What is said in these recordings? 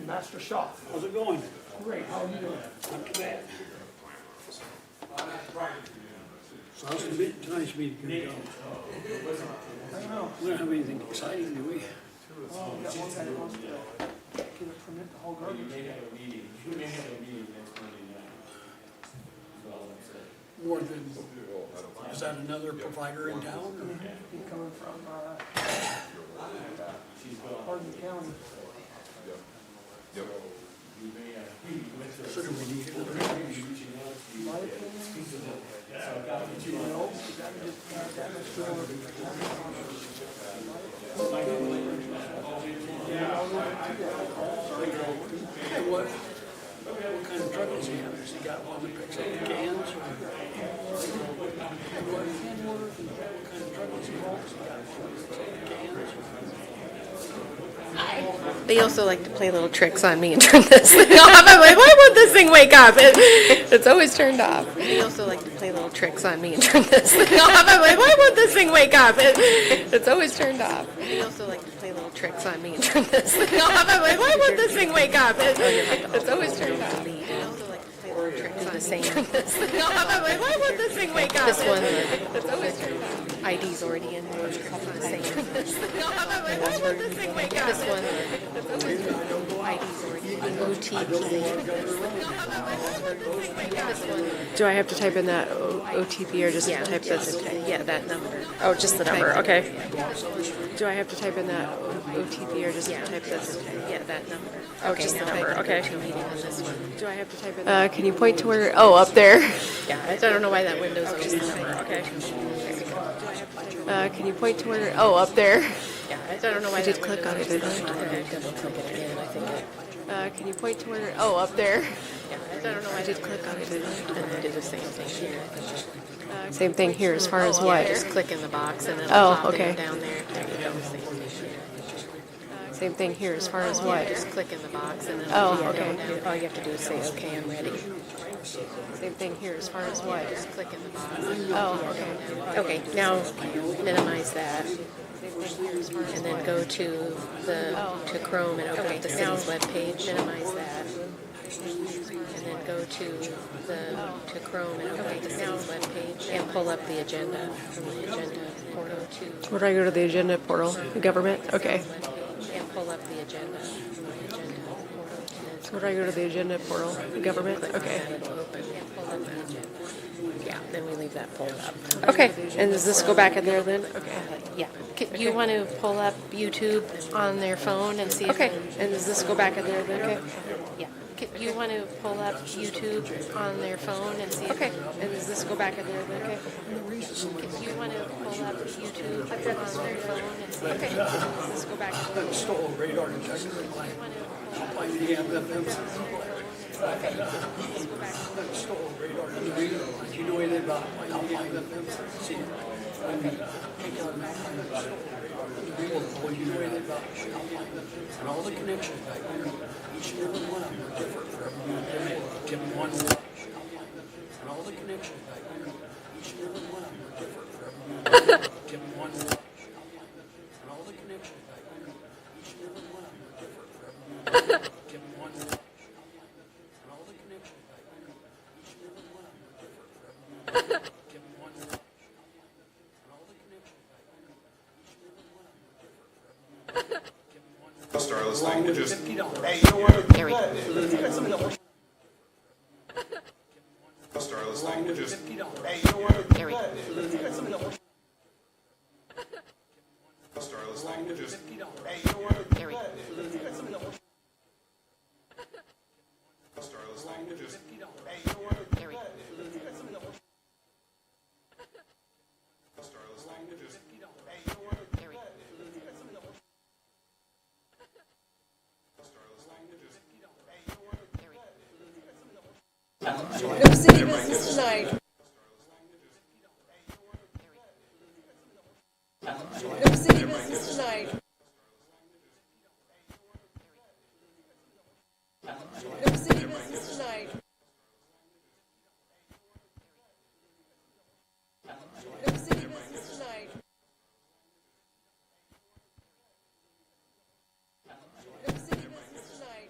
Master Shaw. How's it going? Great, how are you doing? Not too bad. So how's tonight's meeting gonna go? I don't know. We don't have anything exciting, do we? Oh, we got one guy that wants to get a permit to haul garbage. We may have a meeting next Monday night. That's all I'm saying. More than, is that another provider in town? or- He's coming from, She's gone. Hardin County. You may have, So do we need another? My opinion, no, you gotta just add that much to Hey, what kind of truck does he have? Has he got one that picks up the cans? Or what kind of truck does he have? Has he got one that picks up the cans? They also like to play little tricks on me and turn this thing off. I'm like, why won't this thing wake up? It's always turned off. They also like to play little tricks on me and turn this thing off. I'm like, why won't this thing wake up? It's always turned off. They also like to play little tricks on me and turn this thing off. I'm like, why won't this thing wake up? It's always turned off. They also like to play little tricks on the same. Turn this thing off. I'm like, why won't this thing wake up? This one, it's always turned off. ID's already in there. This thing wake up. This one, ID's already in. OTP. Do I have to type in that OTP or just type this? Yeah, that number. Oh, just the number. Okay. Do I have to type in that OTP or just type this? Yeah, that number. Oh, just the number. Okay. Do I have to type in? Can you point to where? Oh, up there. Yeah, I don't know why that window's just the number. Okay. Can you point to where? Oh, up there. Yeah, I don't know why I that did click on it, window's didn't I? just double click it again. I think it. Can you point to where? Oh, up there. Yeah, I don't know why I did that click on it, window's didn't I? and I did the same thing here. I think. Same thing here as far as Yeah, what? just click in the box and it'll Oh, pop okay. in down there. There you go. Same thing here. Same thing here as far as Yeah, what? just click in the box and it'll Oh, go okay. down. All you have to do is say, okay, I'm ready. Same thing here as far as what? Just click in the box. Oh, okay. Okay, now minimize that. And then go to to Chrome and open up the city's webpage. Minimize that. And then go to Chrome and open up the city's webpage and pull up the agenda from the agenda portal to Where do I go to the agenda portal? Government? Okay. and pull up the agenda from the agenda portal. So where do I go to the agenda portal? Government? Okay. It'll open and pull up the agenda. Yeah, then we leave that pulled up. Okay. And does this go back in there then? Okay. Yeah. You want to pull up YouTube on their phone and see if Okay. And does this go back in there then? Okay. Yeah. You want to pull up YouTube on their phone and see if Okay. And does this go back in there then? Okay. you want to pull up YouTube on their phone and see if Okay. Does this go back in there? Stole a radar detector in my FM. Stole a radar detector. Do you know anything about how my FM? See, well, you know anything about and all the connections back there, each and every one of them are different for everyone. Give them one watch. And all the connections back there, each and every one of them are different for everyone. Give them one watch. And all the connections back there, each and every one of them are different for everyone. Give them one watch. And all the connections back there, each and every one of them are different for everyone. Give them one watch. And all the connections back there, each and every one of them are different for everyone. Give them one watch. Starless languages. Hey, you know what? There we go. Starless languages. Hey, you know what? There we go. Starless languages. Hey, you know what? There we go. Starless languages. Hey, you know what? There we go. Starless languages. Hey, you know what? There we go. Starless languages. There we go. No city business tonight. No city business tonight. No city business tonight. No city business tonight. No city business tonight.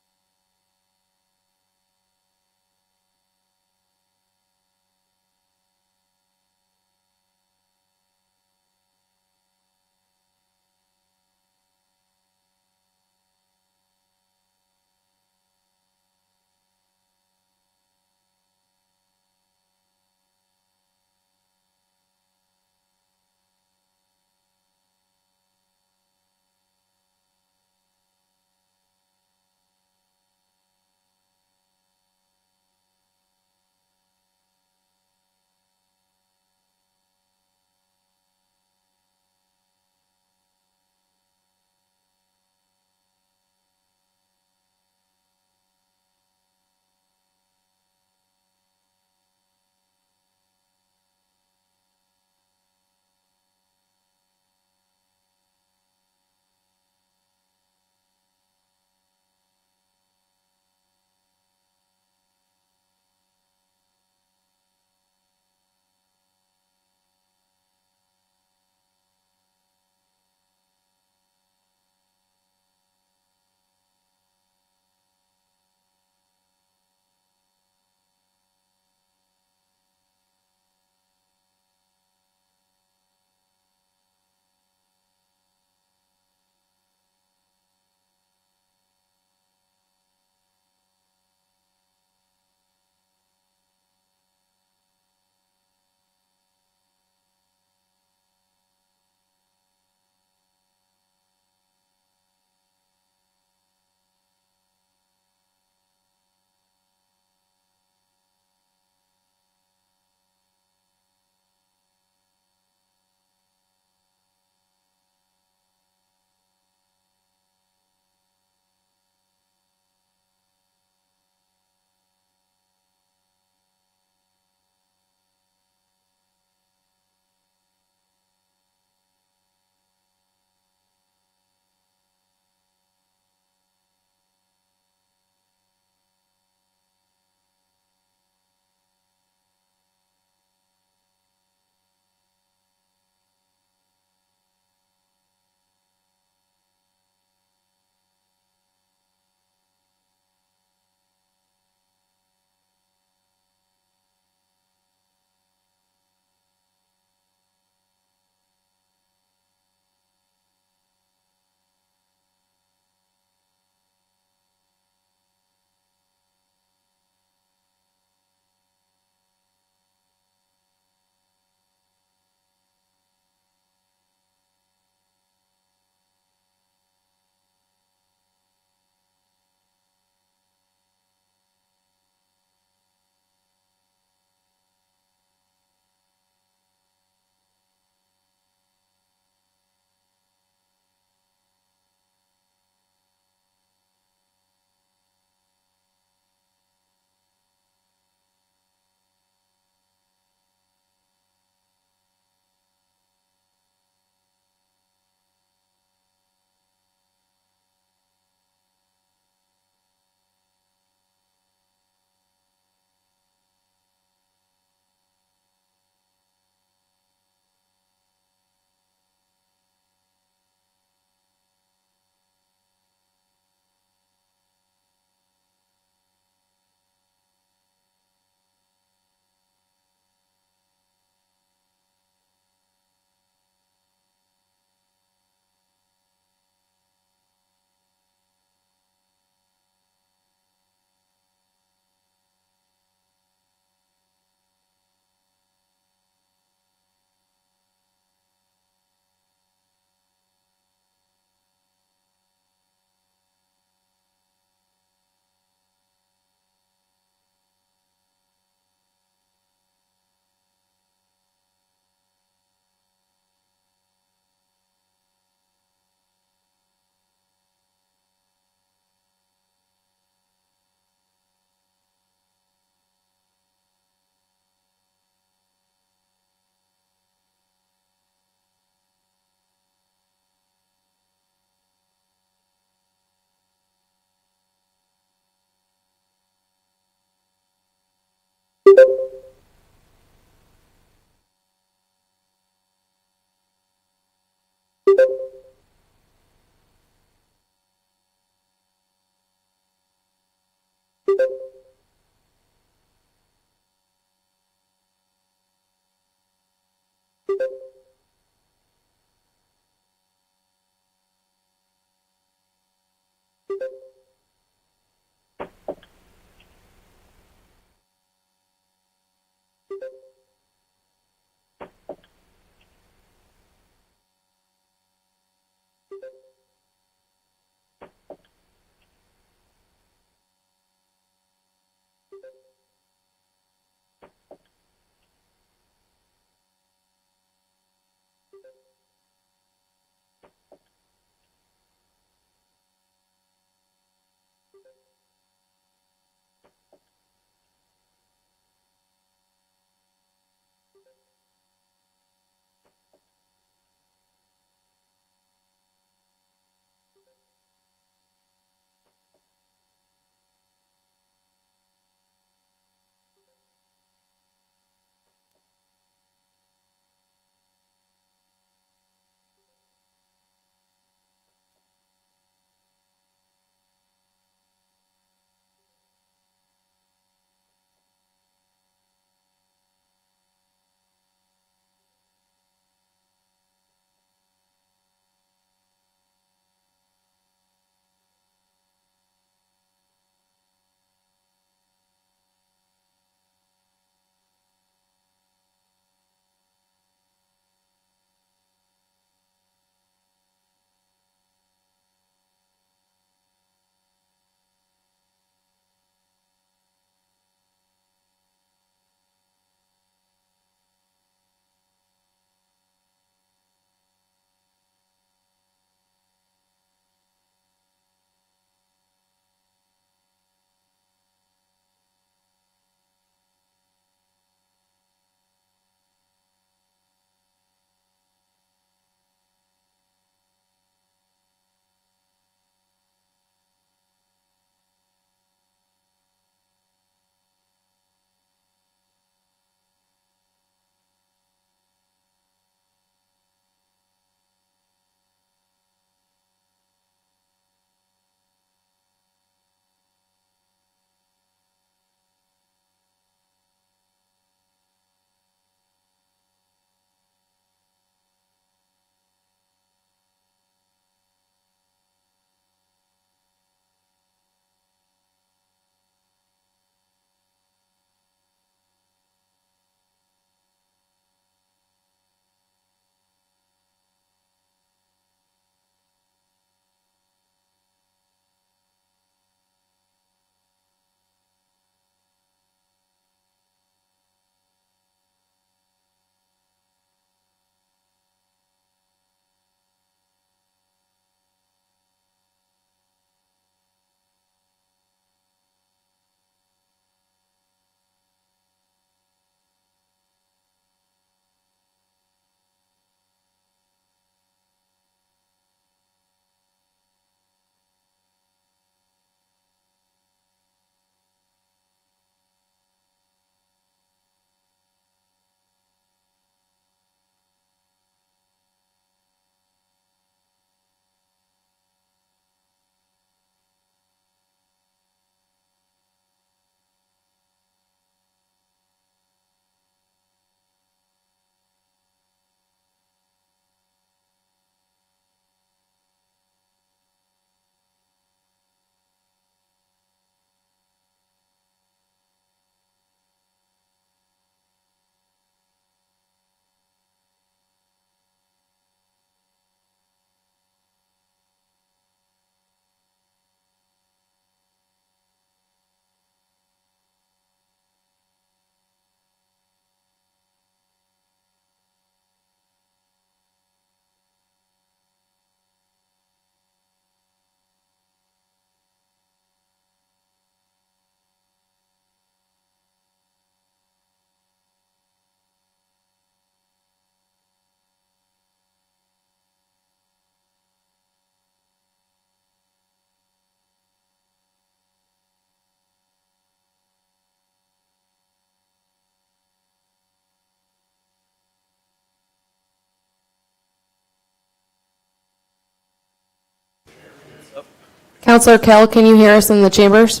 Counselor Kell, can you hear us in the chambers?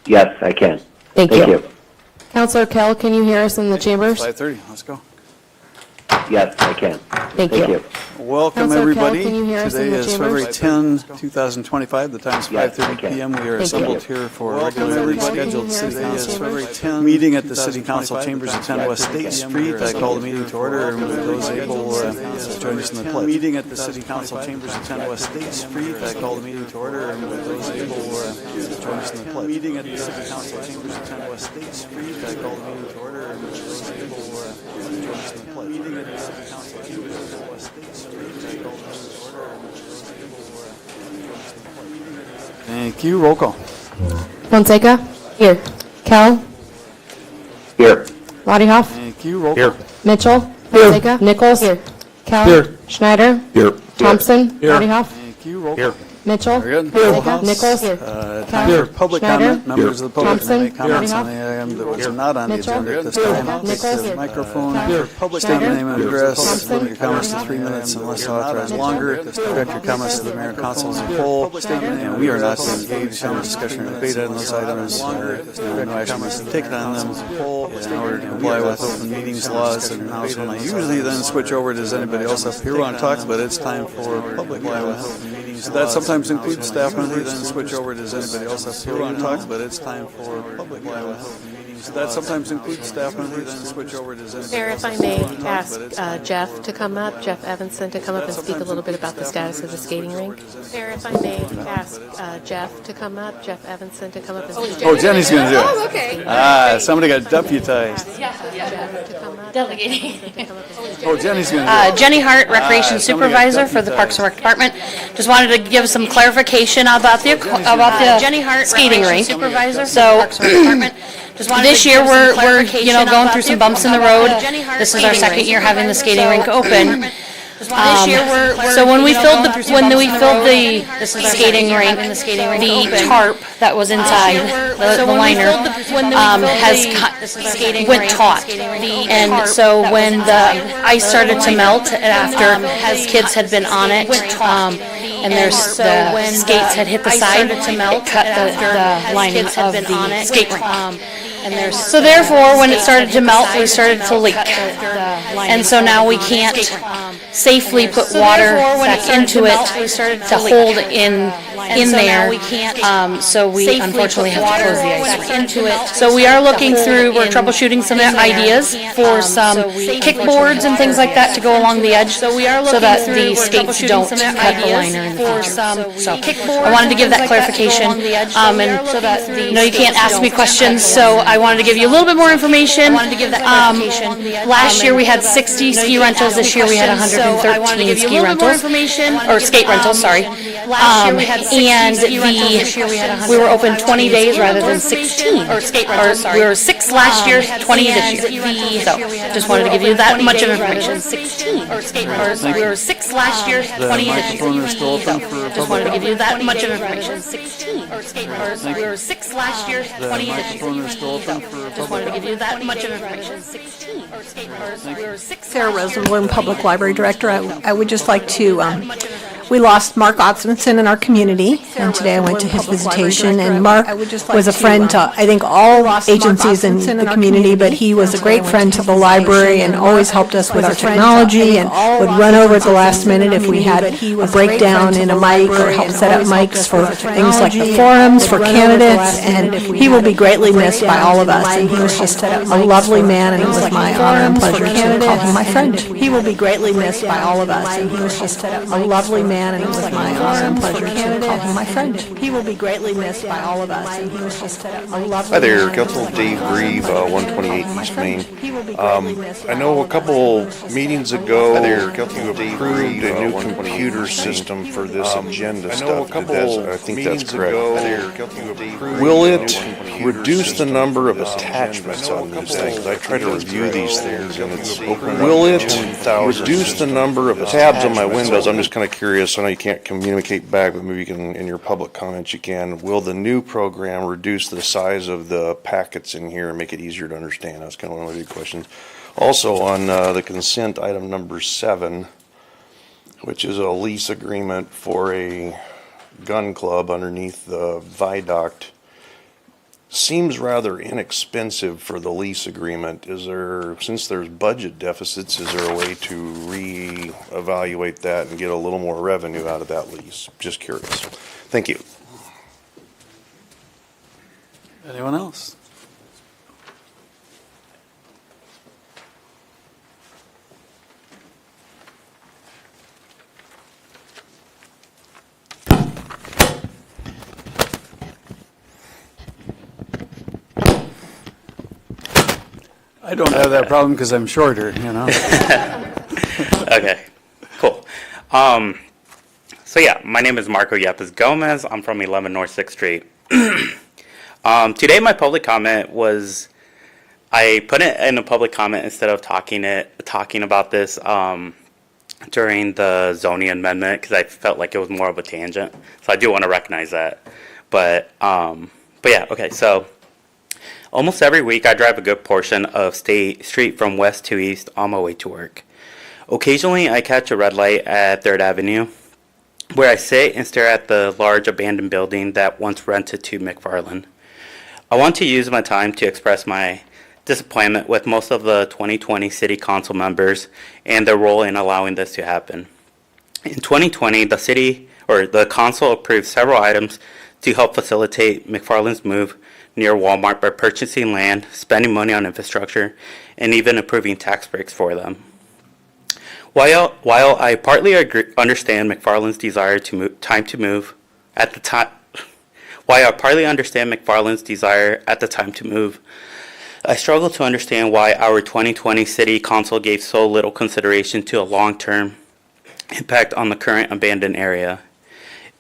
Yes, I can. Thank you. Counselor Kell, can you hear us in the chambers? 5:30, let's go. Yes, I can. Thank you. Welcome, Counselor everybody. Kell, can you hear us in Today the is chambers? February 10, 2025. The time is Yes, 5:30 okay. p.m. We are Thank assembled you. here for a Welcome, regularly everybody. scheduled Can you city hear us in the February chambers? 10 meeting at the City Council chambers at 10 West State Street. I call the meeting to order, and with those able to join us in the pledge. Meeting at the City Council chambers at 10 West State Street. I call the meeting to order, and with those able to join us in the pledge. Meeting at the City Council chambers at 10 West State Street. I call the meeting to order, and with those able to join us in the pledge. Meeting at the City Council chambers at 10 West State Street. I call the meeting to order, and with those able to join us in the pledge. Thank you. Roll call. Fonseca? Here. Kell? Here. Lottie Thank you. Roll call. Mitchell? Fonseca? Nichols? Here. Kell? Schneider? Here. Thompson? Lottie Thank you. Roll call. Mitchell? Very good. Fonseca? Nichols? Time for public Schneider? comment. Members of the public Thompson? may make comments Here. on the item that was not on the Mitchell? agenda at this Here. time. Take Nichols? the microphone. Here. Public Schneider? statement, name and address. Thompson? Limit your comments to 3 minutes unless authorized longer. Direct your comments to the mayor and council as a whole. And we are not to engage in discussion or debate on those items. No action must be taken on them in order to comply with open meetings laws and house. And I usually then switch over, does anybody else up here want to talk? But it's time for public comment. That sometimes includes staff members, then switch over, does anybody else have here want to talk? But it's time for public comment. That sometimes includes staff members, then switch over, does anybody Mayor, else if I have may here want to talk? ask But it's time Jeff to come up, Jeff Evanson to come up and speak a little bit about the status of the skating rink. Mayor, if I may ask Jeff to come up, Jeff Evanson to come up and speak. Oh, Jenny's going to do it. Oh, okay. Ah, somebody got deputized. Jeff to come up. Delegating. Oh, Jenny's going to do it. Jenny Hart, Recreation somebody got Supervisor for the Parks and Rec deputized. Department. Just wanted to give some clarification about the Jenny Hart skating rink. Supervisor. So this year we're going through some bumps in the road. This is our second year having the skating rink open. So when we filled the skating rink, the tarp that was inside the liner went taut. And so when the ice started to melt after kids had been on it, and the skates had hit the side, it cut the lining of the skate rink. So therefore, when it started to melt, we started to leak. And so now we can't safely put water back into it to hold in there. So we unfortunately have to close the ice rink. So we are looking through, we're troubleshooting some ideas for some kickboards and things like that to go along the edge so that the skates don't cut the liner in the future. So I wanted to give that clarification. And you can't ask me questions, so I wanted to give you a little bit more information. Last year we had 60 ski rentals. This year we had 113 ski rentals, or skate rentals, sorry. And we were open 20 days rather than 16. We were 6 last year, 20 this year. So just wanted to give you that much of information. We were 6 last year, 20 this year. The microphone is still open for Just wanted to public. give you that much of information. 16. We were 6 last year, 20 this year. The microphone is still open for Just wanted to public. give you that much of information. 16. We were 6 Sarah Rosenblum, Public Library Director. I would just like to, we lost Mark Otsmanson in our community, and today I went to his visitation, and Mark was a friend to, I think, all agencies in the community, but he was a great friend to the library and always helped us with our technology and would run over at the last minute if we had a breakdown in a mic or help set up mics for things like the forums for candidates, and he will be greatly missed by all of us, and he was just a lovely man, and it was my honor and pleasure to call him my friend. He will be greatly missed by all of us, and he was just a lovely man, and it was my honor and pleasure to call him my friend. He will be greatly missed by all of us, and he was just a lovely Hi there, man, Council Dave Grieve, 128 East Main. I know a couple meetings ago you approved a new computer system for this agenda stuff. I think that's correct. Will it reduce the number of attachments on these things? I try to review these things and it's will it reduce the number of tabs on my windows? I'm just kind of curious. I know you can't communicate back, but maybe you can, in your public comments, you can. Will the new program reduce the size of the packets in here and make it easier to understand? That's kind of one of my big questions. Also, on the consent item number 7, which is a lease agreement for a gun club underneath the viaduct seems rather inexpensive for the lease agreement. Since there's budget deficits, is there a way to reevaluate that and get a little more revenue out of that lease? Just curious. Thank you. Anyone else? I don't have that problem because I'm shorter, Okay, cool. So yeah, my name is Marco Yepes Gomez. I'm from 11 North 6th Street. Today my public comment was, I put it in a public comment instead of talking about this during the zoning amendment because I felt like it was more of a tangent. So I do want to recognize that. But yeah, okay, so almost every week I drive a good portion of State Street from west to east on my way to work. Occasionally I catch a red light at 3rd Avenue where I sit and stare at the large abandoned building that once rented to McFarland. I want to use my time to express my disappointment with most of the 2020 City Council members and their role in allowing this to happen. In 2020, the Council approved several items to help facilitate McFarland's move near Walmart by purchasing land, spending money on infrastructure, and even approving tax breaks for them. While I partly understand McFarland's desire to move, I struggle to understand why our 2020 City Council gave so little consideration to a long-term impact on the current abandoned area.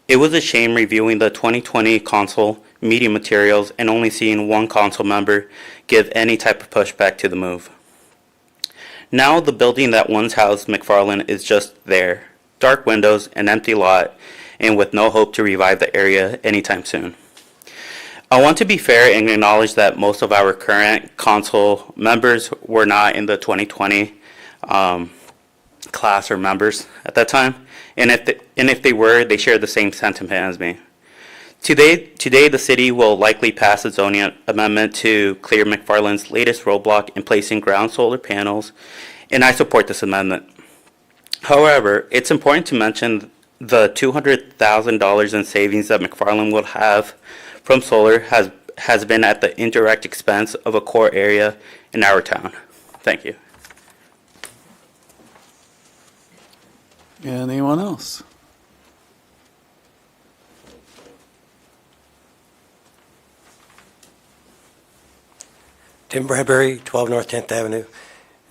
It was a shame reviewing the 2020 Council meeting materials and only seeing one council member give any type of pushback to the move. Now the building that once housed McFarland is just there, dark windows, an empty lot, and with no hope to revive the area anytime soon. I want to be fair and acknowledge that most of our current council members were not in the 2020 class or members at that time, and if they were, they shared the same sentiment as me. Today, the city will likely pass a zoning amendment to clear McFarland's latest roadblock in placing ground solar panels, and I support this amendment. However, it's important to mention the $200,000 in savings that McFarland will have from solar has been at the indirect expense of a core area in our town. Thank you. Anyone else? Tim Bradbury, 12 North 10th Avenue.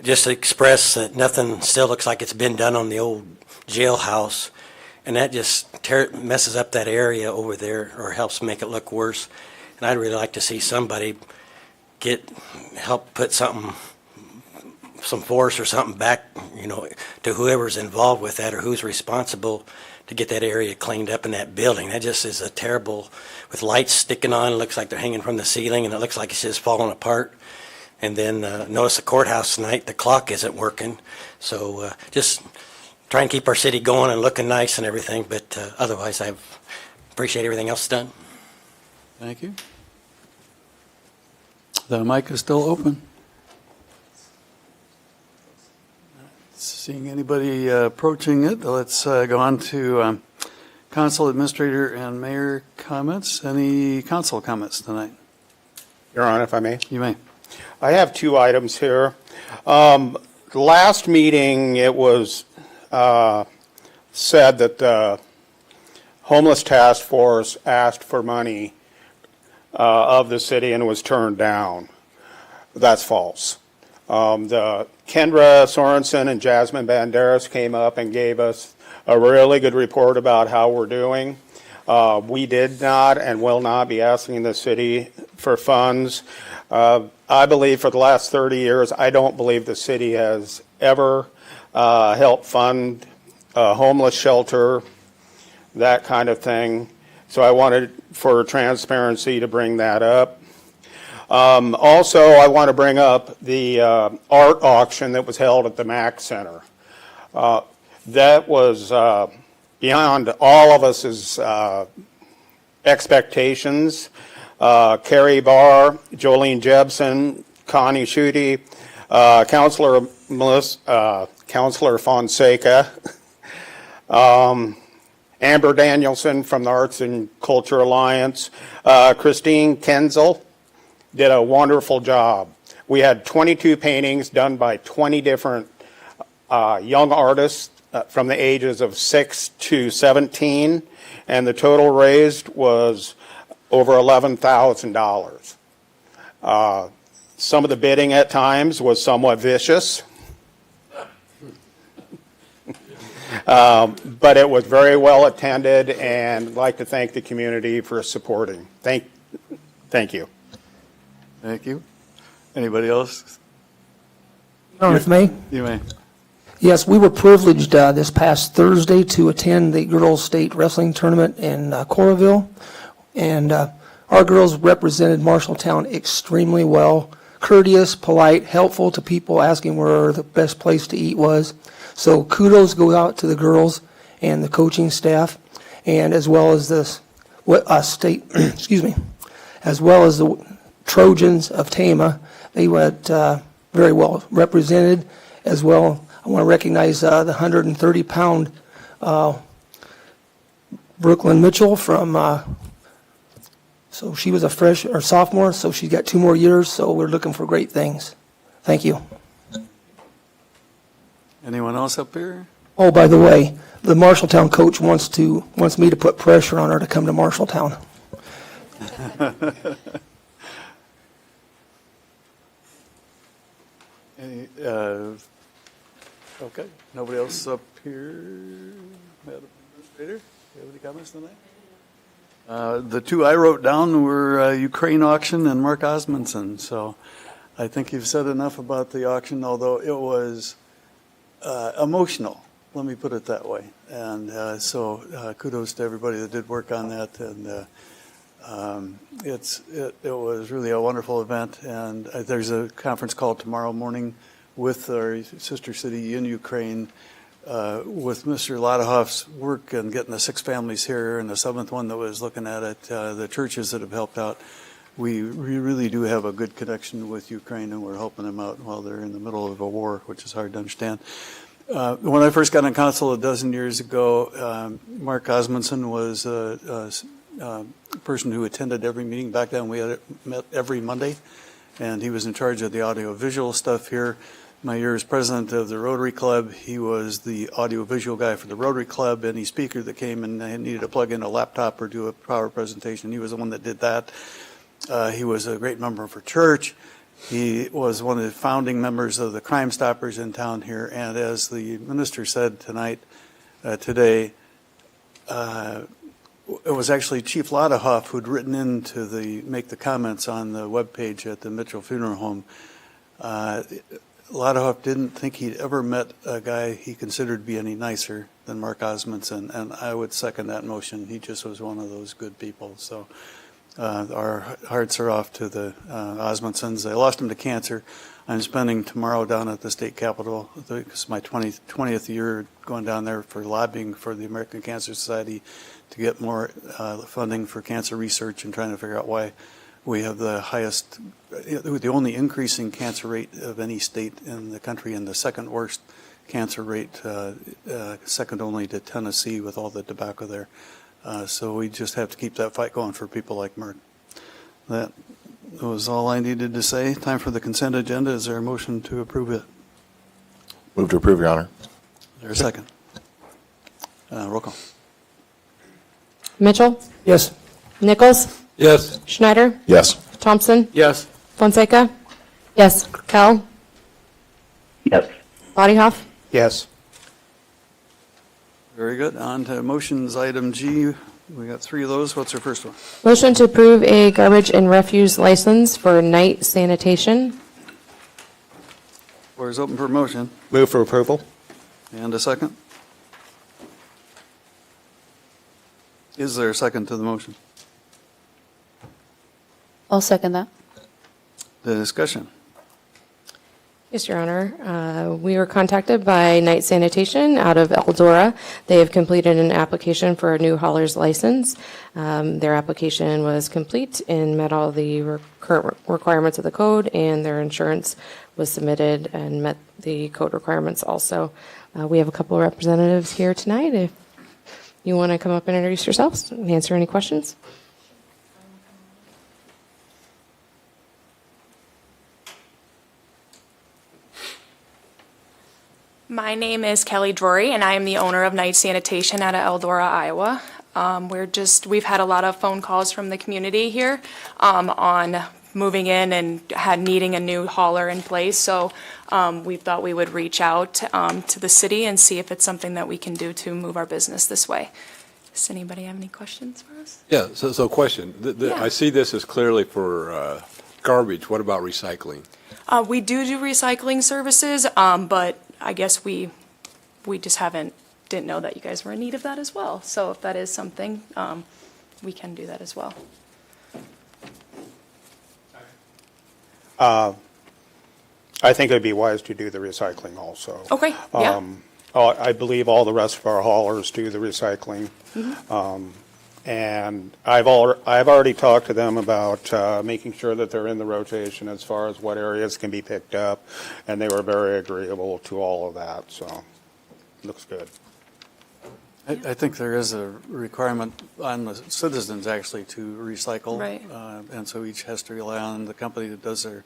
Just to express that nothing still looks like it's been done on the old jailhouse, and that just messes up that area over there or helps make it look worse. And I'd really like to see somebody help put some force or something back, to whoever's involved with that or who's responsible to get that area cleaned up in that building. That just is a terrible, with lights sticking on, it looks like they're hanging from the ceiling, and it looks like it's just falling apart. And then notice the courthouse tonight, the clock isn't working. So just try and keep our city going and looking nice and everything, but otherwise I appreciate everything else done. Thank you. The mic is still open. Seeing anybody approaching it, let's go on to council administrator and mayor comments. Any council comments tonight? Your Honor, if I may. You may. I have two items here. Last meeting, it was said that the homeless task force asked for money of the city and was turned down. That's false. The Kendra Sorensen and Jasmine Banderas came up and gave us a really good report about how we're doing. We did not and will not be asking the city for funds. I believe for the last 30 years, I don't believe the city has ever helped fund a homeless shelter, that kind of thing. So I wanted for transparency to bring that up. Also, I want to bring up the art auction that was held at the Mac Center. That was beyond all of us' expectations. Carrie Barr, Jolene Jebsen, Connie Schutte, Counselor Fonseca, Amber Danielson from the Arts and Culture Alliance, Christine Kenzel did a wonderful job. We had 22 paintings done by 20 different young artists from the ages of 6 to 17, and the total raised was over $11,000. Some of the bidding at times was somewhat vicious, but it was very well attended, and I'd like to thank the community for supporting. Thank you. Thank you. Anybody else? With me? You may. Yes, we were privileged this past Thursday to attend the Girls State Wrestling Tournament in Coralville, and our girls represented Marshalltown extremely well. Courteous, polite, helpful to people asking where the best place to eat was. So kudos go out to the girls and the coaching staff, and as well as the state, as well as the Trojans of Tama. They went very well represented as well. I want to recognize the 130-pound Brooklyn Mitchell from, so she was a sophomore, so she's got 2 more years, so we're looking for great things. Thank you. Anyone else up here? Oh, by the way, the Marshalltown coach wants me to put pressure on her to come to Marshalltown. Okay, nobody else up here? Madam Administrator, do you have any comments tonight? The 2 I wrote down were Ukraine auction and Mark Osmondson, so I think you've said enough about the auction, although it was emotional, let me put it that way. And so kudos to everybody that did work on that, and it was really a wonderful event. And there's a conference call tomorrow morning with our sister city in Ukraine, with Mr. Ladahoff's work and getting the 6 families here and the 7th one that was looking at it, the churches that have helped out. We really do have a good connection with Ukraine, and we're helping them out while they're in the middle of a war, which is hard to understand. When I first got on council a dozen years ago, Mark Osmondson was a person who attended every meeting. Back then we met every Monday, and he was in charge of the audio-visual stuff here. My year as president of the Rotary Club, he was the audio-visual guy for the Rotary Club. Any speaker that came and needed to plug in a laptop or do a power presentation, he was the one that did that. He was a great member for church. He was one of the founding members of the Crime Stoppers in town here. And as the minister said today, it was actually Chief Ladahoff who'd written in to make the comments on the webpage at the Mitchell Funeral Home. Ladahoff didn't think he'd ever met a guy he considered to be any nicer than Mark Osmondson, and I would second that motion. He just was one of those good people. So our hearts are off to the Osmondsons. I lost him to cancer. I'm spending tomorrow down at the state capitol. It's my 20th year going down there for lobbying for the American Cancer Society to get more funding for cancer research and trying to figure out why we have the only increasing cancer rate of any state in the country, and the second worst cancer rate, second only to Tennessee with all the tobacco there. So we just have to keep that fight going for people like Mark. That was all I needed to say. Time for the consent agenda. Is there a motion to approve it? Move to approve, Your Honor. Is there a second? Roll call. Mitchell? Yes. Nichols? Yes. Schneider? Yes. Thompson? Yes. Fonseca? Yes. Kell? Yes. Bodyhoff? Yes. Very good. On to motions, item G. We got 3 of those. What's our first one? Motion to approve a garbage and refuse license for night sanitation. Floor is open for motion. Move for approval. And a second? Is there a second to the motion? I'll second that. The discussion. Yes, Your Honor. We were contacted by Night Sanitation out of Eldora. They have completed an application for a new hauler's license. Their application was complete and met all the current requirements of the code, and their insurance was submitted and met the code requirements also. We have a couple of representatives here tonight. If you want to come up and introduce yourselves and answer any questions. My name is Kelly Drury, and I am the owner of Night Sanitation out of Eldora, Iowa. We've had a lot of phone calls from the community here on moving in and needing a new hauler in place. So we thought we would reach out to the city and see if it's something that we can do to move our business this way. Does anybody have any questions for us? Yeah, so question. I see this as clearly for garbage. What about recycling? We do recycling services, but I guess we just didn't know that you guys were in need of that as well. So if that is something, we can do that as well. I think it'd be wise to do the recycling also. Okay, yeah. I believe all the rest of our haulers do the recycling. And I've already talked to them about making sure that they're in the rotation as far as what areas can be picked up, and they were very agreeable to all of that, so looks good. I think there is a requirement on the citizens actually to recycle. Right. And so each has to rely on the company that does their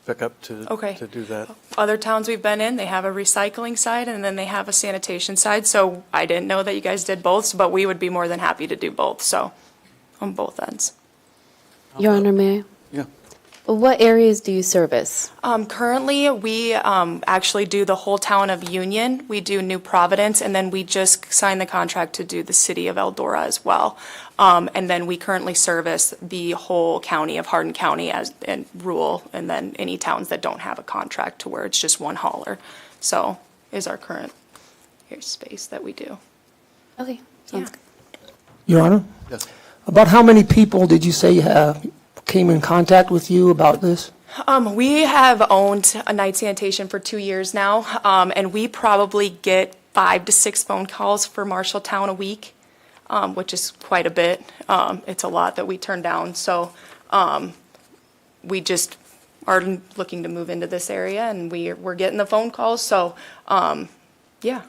pickup to do that. Other towns we've been in, they have a recycling side and then they have a sanitation side. So I didn't know that you guys did both, but we would be more than happy to do both, so on both ends. Your Honor, may I? Yeah. What areas do you service? Currently, we actually do the whole town of Union. We do New Providence, and then we just signed the contract to do the city of Eldora as well. And then we currently service the whole county of Hardin County and rural, and then any towns that don't have a contract to where it's just one hauler. So is our current space that we do. Okay, sounds good. Your Honor? Yes. About how many people did you say came in contact with you about this? We have owned a Night Sanitation for 2 years now, and we probably get 5 to 6 phone calls for Marshalltown a week, which is quite a bit. It's a lot that we turn down, so we just are looking to move into this area, and we're getting the phone calls, so yeah,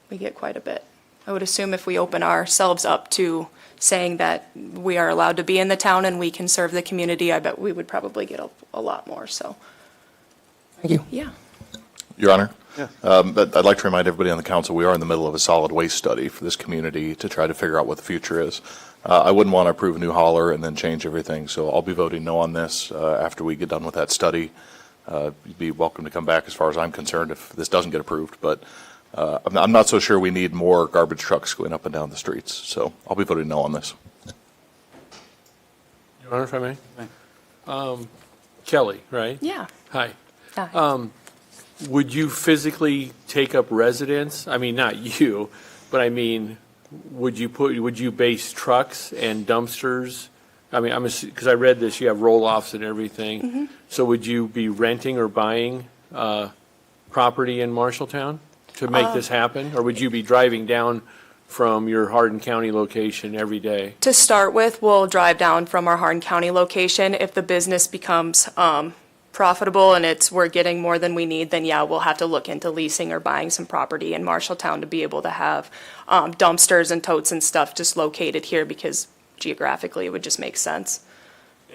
we get quite a bit. I would assume if we open ourselves up to saying that we are allowed to be in the town and we can serve the community, I bet we would probably get a lot more, so. Thank you. Yeah. Your Honor? Yeah. But I'd like to remind everybody on the council, we are in the middle of a solid waste study for this community to try to figure out what the future is. I wouldn't want to approve a new hauler and then change everything, so I'll be voting no on this after we get done with that study. You'd be welcome to come back as far as I'm concerned if this doesn't get approved, but I'm not so sure we need more garbage trucks going up and down the streets, so I'll be voting no on this. Your Honor, if I may? Kelly, right? Yeah. Hi. Hi. Would you physically take up residence? I mean, not you, but I mean, would you base trucks and dumpsters? I mean, because I read this, you have roll-offs and everything. So would you be renting or buying property in Marshalltown to make this happen? Or would you be driving down from your Hardin County location every day? To start with, we'll drive down from our Hardin County location. If the business becomes profitable and we're getting more than we need, then yeah, we'll have to look into leasing or buying some property in Marshalltown to be able to have dumpsters and totes and stuff just located here, because geographically it would just make sense.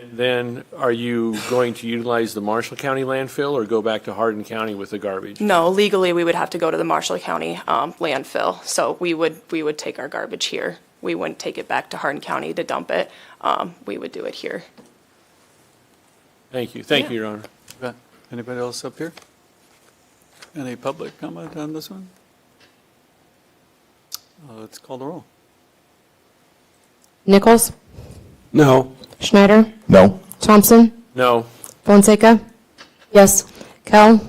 And then are you going to utilize the Marshall County landfill or go back to Hardin County with the garbage? No, legally we would have to go to the Marshall County landfill. So we would take our garbage here. We wouldn't take it back to Hardin County to dump it. We would do it here. Thank you. Thank you, Your Honor. Anybody else up here? Any public comment on this one? Let's call the roll. Nichols? No. Schneider? No. Thompson? No. Fonseca? Yes. Kell?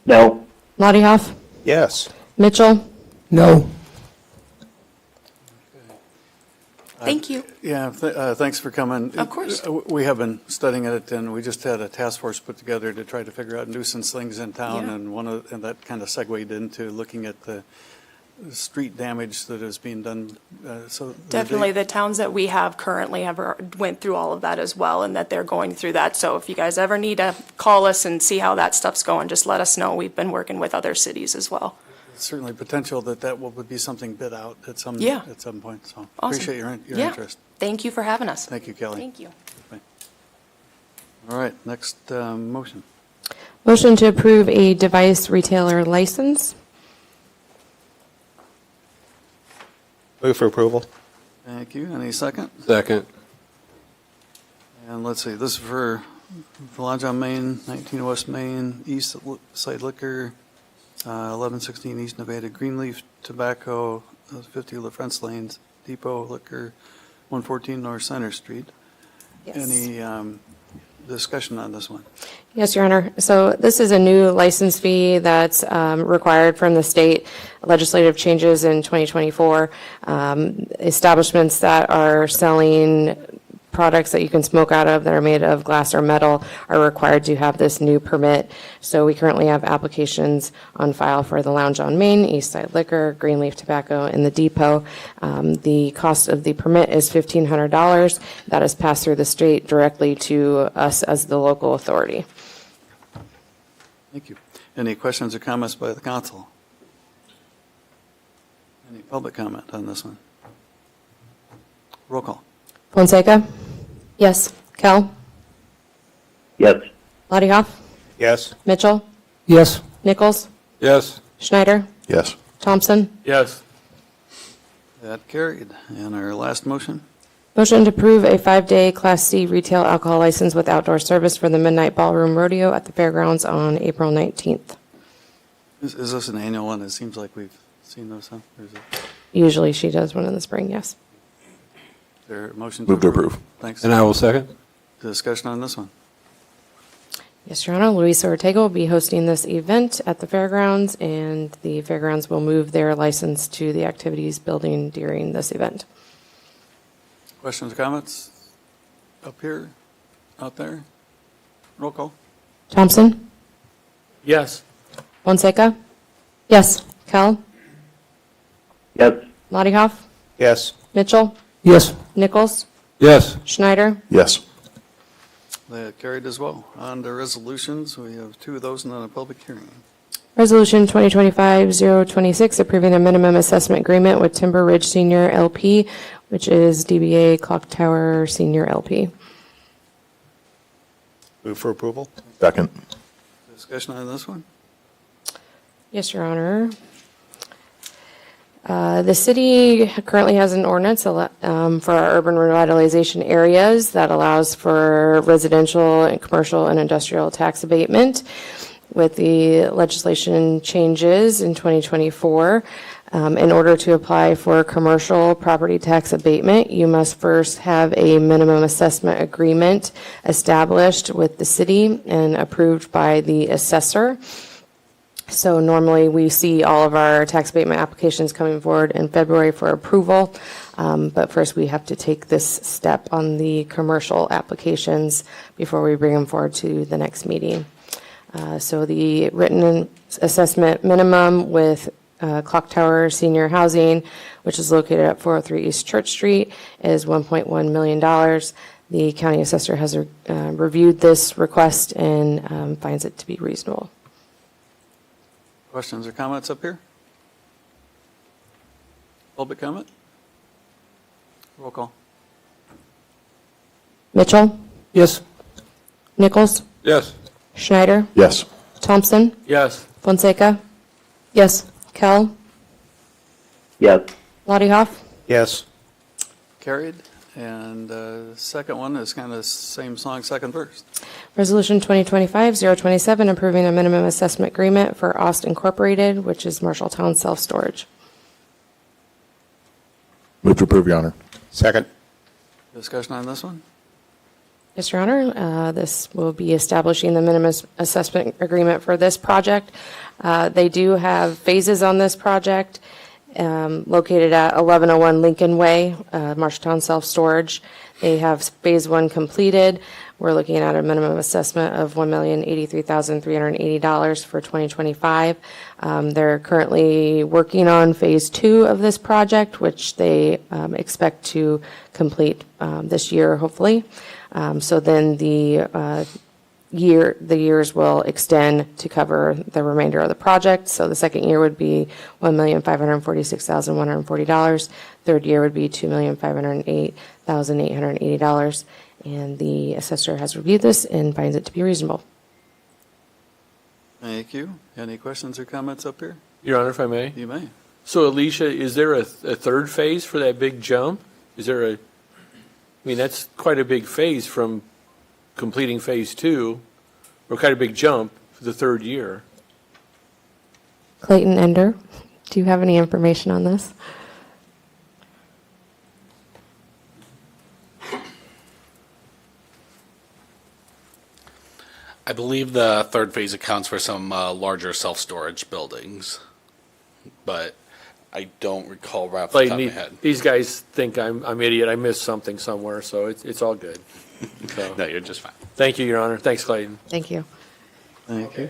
No. Lottiehoff? Yes. Mitchell? No. Thank you. Yeah, thanks for coming. Of course. We have been studying it, and we just had a task force put together to try to figure out nuisance things in town, Yeah. and that kind of segued into looking at the street damage that is being done. So Definitely, the towns that we have currently went through all of that as well, and that they're going through that. So if you guys ever need to call us and see how that stuff's going, just let us know. We've been working with other cities as well. certainly potential that would be something bid out at some point. So Awesome. appreciate your Yeah. interest. Thank you for having us. Thank you, Kelly. Thank you. All right, next motion. Motion to approve a device retailer license. Move for approval. Thank you. Any second? Second. And let's see, this is for the Lodge on Main, 19 West Main, East Side Liquor, 1116 East Nevada, Greenleaf Tobacco, 50 La France Lanes, Depot Liquor, 114 North Center Street. Yes. Any discussion on this one? Yes, Your Honor. So this is a new license fee that's required from the state legislative changes in 2024. Establishments that are selling products that you can smoke out of that are made of glass or metal are required to have this new permit. So we currently have applications on file for the Lounge on Main, East Side Liquor, Greenleaf Tobacco, and the Depot. The cost of the permit is $1,500. That is passed through the state directly to us as the local authority. Thank you. Any questions or comments by the council? Any public comment on this one? Roll call. Fonseca? Yes. Kell? Yes. Lottiehoff? Yes. Mitchell? Yes. Nichols? Yes. Schneider? Yes. Thompson? Yes. That carried. And our last motion? Motion to approve a 5-day Class C retail alcohol license with outdoor service for the Midnight Ballroom Rodeo at the fairgrounds on April 19th. Is this an annual one? It seems like we've seen those, huh? Or is it? Usually she does one in the spring, yes. Is there a motion? Move to approve. Thanks. And I will second. Discussion on this one? Yes, Your Honor. Luisa Ortega will be hosting this event at the fairgrounds, and the fairgrounds will move their license to the activities building during this event. Questions or comments? Up here? Out there? Roll call. Thompson? Yes. Fonseca? Yes. Kell? Yes. Lottiehoff? Yes. Mitchell? Yes. Nichols? Yes. Schneider? Yes. That carried as well. On to resolutions, we have two of those and then a public hearing. Resolution 2025-026, approving a minimum assessment agreement with Timber Ridge Senior LP, which is DBA Clock Tower Senior LP. Move for approval. Second. Discussion on this one? Yes, Your Honor. The city currently has an ordinance for our urban revitalization areas that allows for residential and commercial and industrial tax abatement. With the legislation changes in 2024, in order to apply for commercial property tax abatement, you must first have a minimum assessment agreement established with the city and approved by the assessor. So normally we see all of our tax abatement applications coming forward in February for approval. But first we have to take this step on the commercial applications before we bring them forward to the next meeting. So the written assessment minimum with Clock Tower Senior Housing, which is located at 403 East Church Street, is $1.1 million. The county assessor has reviewed this request and finds it to be reasonable. Questions or comments up here? Public comment? Roll call. Mitchell? Yes. Nichols? Yes. Schneider? Yes. Thompson? Yes. Fonseca? Yes. Kell? Yes. Lottiehoff? Yes. Carried. And second one is kind of same song, second verse. Resolution 2025-027, approving a minimum assessment agreement for Aust Incorporated, which is Marshalltown Self-Storage. Move to approve, Your Honor. Second. Discussion on this one? Yes, Your Honor. This will be establishing the minimum assessment agreement for this project. They do have phases on this project, located at 1101 Lincoln Way, Marshalltown Self-Storage. They have Phase 1 completed. We're looking at a minimum assessment of $1,083,380 for 2025. They're currently working on Phase 2 of this project, which they expect to complete this year, hopefully. So then the years will extend to cover the remainder of the project. So the second year would be $1,546,140. Third year would be $2,508,880. And the assessor has reviewed this and finds it to be reasonable. Thank you. Any questions or comments up here? Your Honor, if I may? You may. So Alicia, is there a third phase for that big jump? Is there I mean, that's quite a big phase from completing Phase 2, or quite a big jump for the third year. Clayton Ender, do you have any information on this? I believe the third phase accounts for some larger self-storage buildings, but I don't recall right off the top of my head. These guys think I'm idiot. I missed something somewhere, so it's all good. So, no, you're just fine. Thank you, Your Honor. Thanks, Clayton. Thank you. Thank you.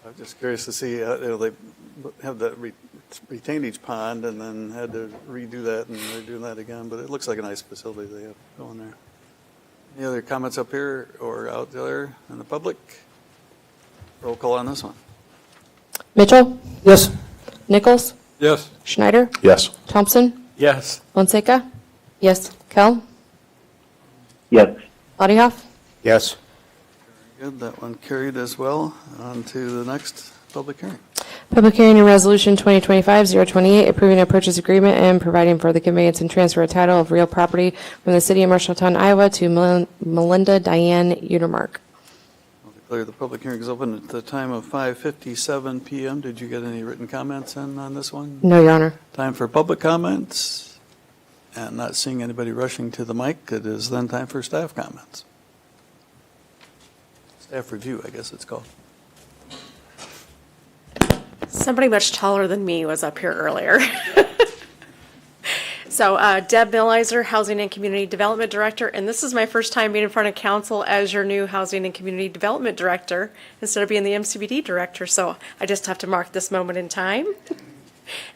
I'm just curious to see, they have that retainage pond and then had to redo that and they're doing that again, but it looks like a nice facility they have going there. Any other comments up here or out there in the public? Roll call on this one. Mitchell? Yes. Nichols? Yes. Schneider? Yes. Thompson? Yes. Fonseca? Yes. Kell? Yes. Bodyhoff? Yes. Good, that one carried as well. On to the next public hearing. Public hearing and resolution 2025-028, approving a purchase agreement and providing for the conveyance and transfer of title of real property from the city of Marshalltown, Iowa to Melinda Diane Utermark. I'll declare the public hearing is open at the time of 5:57 PM. Did you get any written comments in on this one? No, Your Honor. Time for public comments. And not seeing anybody rushing to the mic, it is then time for staff comments. Staff review, I guess it's called. Somebody much taller than me was up here earlier. So Deb Millizer, Housing and Community Development Director, and this is my first time being in front of council as your new Housing and Community Development Director instead of being the MCBD Director. So I just have to mark this moment in time.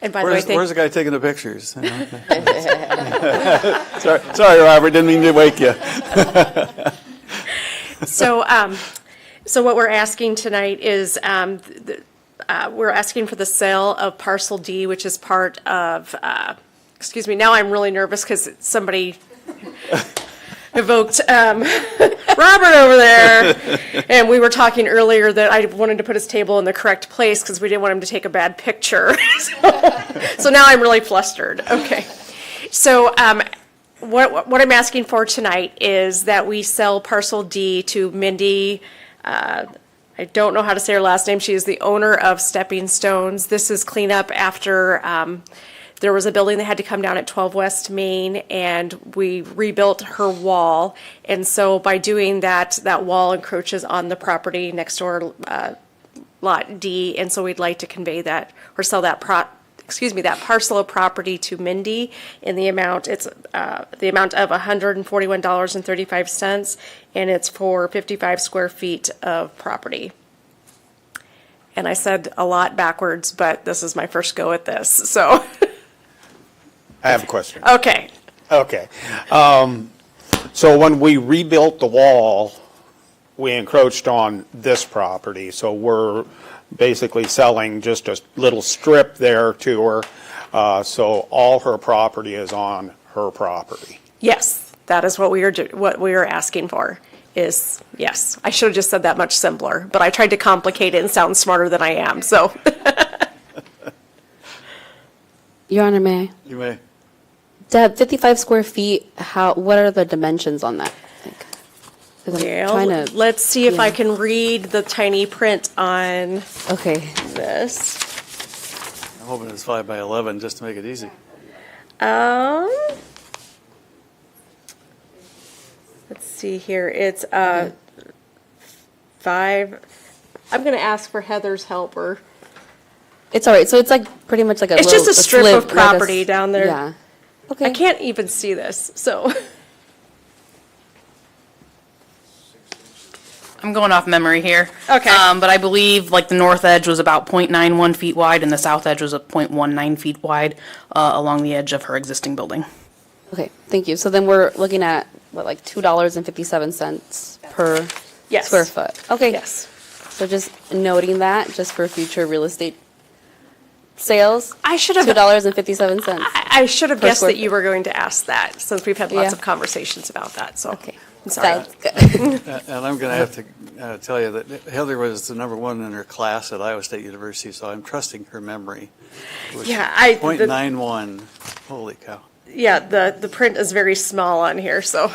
And by the way, where's the guy taking the pictures? sorry, Robert, didn't mean to wake you. So what we're asking tonight is we're asking for the sale of Parcel D, which is part of, excuse me, now I'm really nervous because somebody evoked Robert over there. And we were talking earlier that I wanted to put his table in the correct place because we didn't want him to take a bad picture. So now I'm really flustered. Okay. So what I'm asking for tonight is that we sell Parcel D to Mindy. I don't know how to say her last name. She is the owner of Stepping Stones. This is cleanup after there was a building that had to come down at 12 West Main, and we rebuilt her wall. And so by doing that, that wall encroaches on the property next door, Lot D. And so we'd like to convey that or sell that that parcel of property to Mindy in the amount, it's the amount of $141.35, and it's for 55 square feet of property. And I said a lot backwards, but this is my first go at this, so. I have a question. Okay. Okay. So when we rebuilt the wall, we encroached on this property, so we're basically selling just a little strip there to her, so all her property is on her property. Yes, that is what we are asking for. Is yes. I should have just said that much simpler, but I tried to complicate it and sound smarter than I am. So, Your Honor, may I? You may. Deb, 55 square feet. What are the dimensions on that? Well, let's see if I can read the tiny print on this. I'm hoping it's 5 by 11 just to make it easy. Let's see here. It's 5 I'm going to ask for Heather's help, or It's all right. So it's like pretty much like a. it's just a strip slip, of property down there. Yeah. Okay. I can't even see this, so. I'm going off memory here. Okay. But I believe like the north edge was about 0.91 feet wide and the south edge was a 0.19 feet wide along the edge of her existing building. Okay. Thank you. So then we're looking at what, like $2.57 per Yes. square foot. Okay. Yes. So just noting that, just for future real estate sales. I should have. $2.57. I should have Per guessed square that you were going to ask that, since we've had lots of conversations about that, so. Okay. I'm sorry. Sounds good. And I'm going to have to tell you that Heather was the number one in her class at Iowa State University, so I'm trusting her memory. Yeah, .91, holy cow. Yeah, the print is very small on here, so.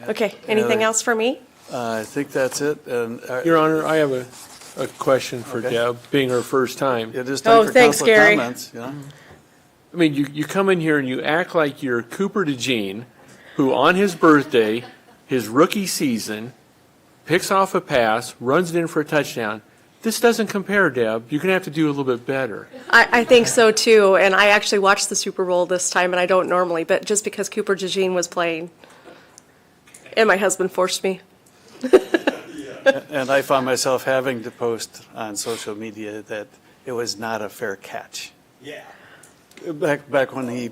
Okay, anything else for me? I think that's it. And Your Honor, I have a question for Deb, being her first time. It is time for thanks, council Gary. comments. Yeah. I mean, you come in here and you act like you're Cooper DeJean, who on his birthday, his rookie season, picks off a pass, runs it in for a touchdown. This doesn't compare, Deb. You're going to have to do a little bit better. I think so too, and I actually watched the Super Bowl this time, and I don't normally, but just because Cooper DeJean was playing, and my husband forced me. And I found myself having to post on social media that it was not a fair catch. Yeah. Back when he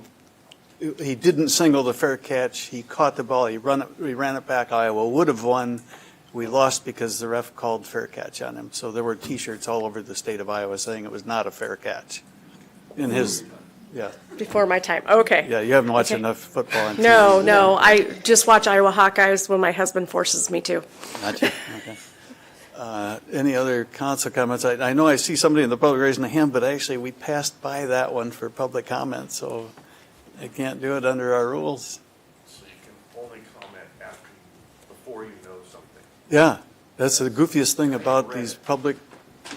didn't single the fair catch, he caught the ball, he ran it back, Iowa would have won. We lost because the ref called fair catch on him. So there were T-shirts all over the state of Iowa saying it was not a fair catch. In his, yeah. Before my time, okay. Yeah, you haven't watched Okay. enough football on TV. No, I just watch Iowa Hawkeyes when my husband forces me to. Not you, okay. Any other council comments? I know I see somebody in the public raising a hand, but actually we passed by that one for public comment, so I can't do it under our rules. So you can only comment before you know something. Yeah, that's the goofiest thing about these public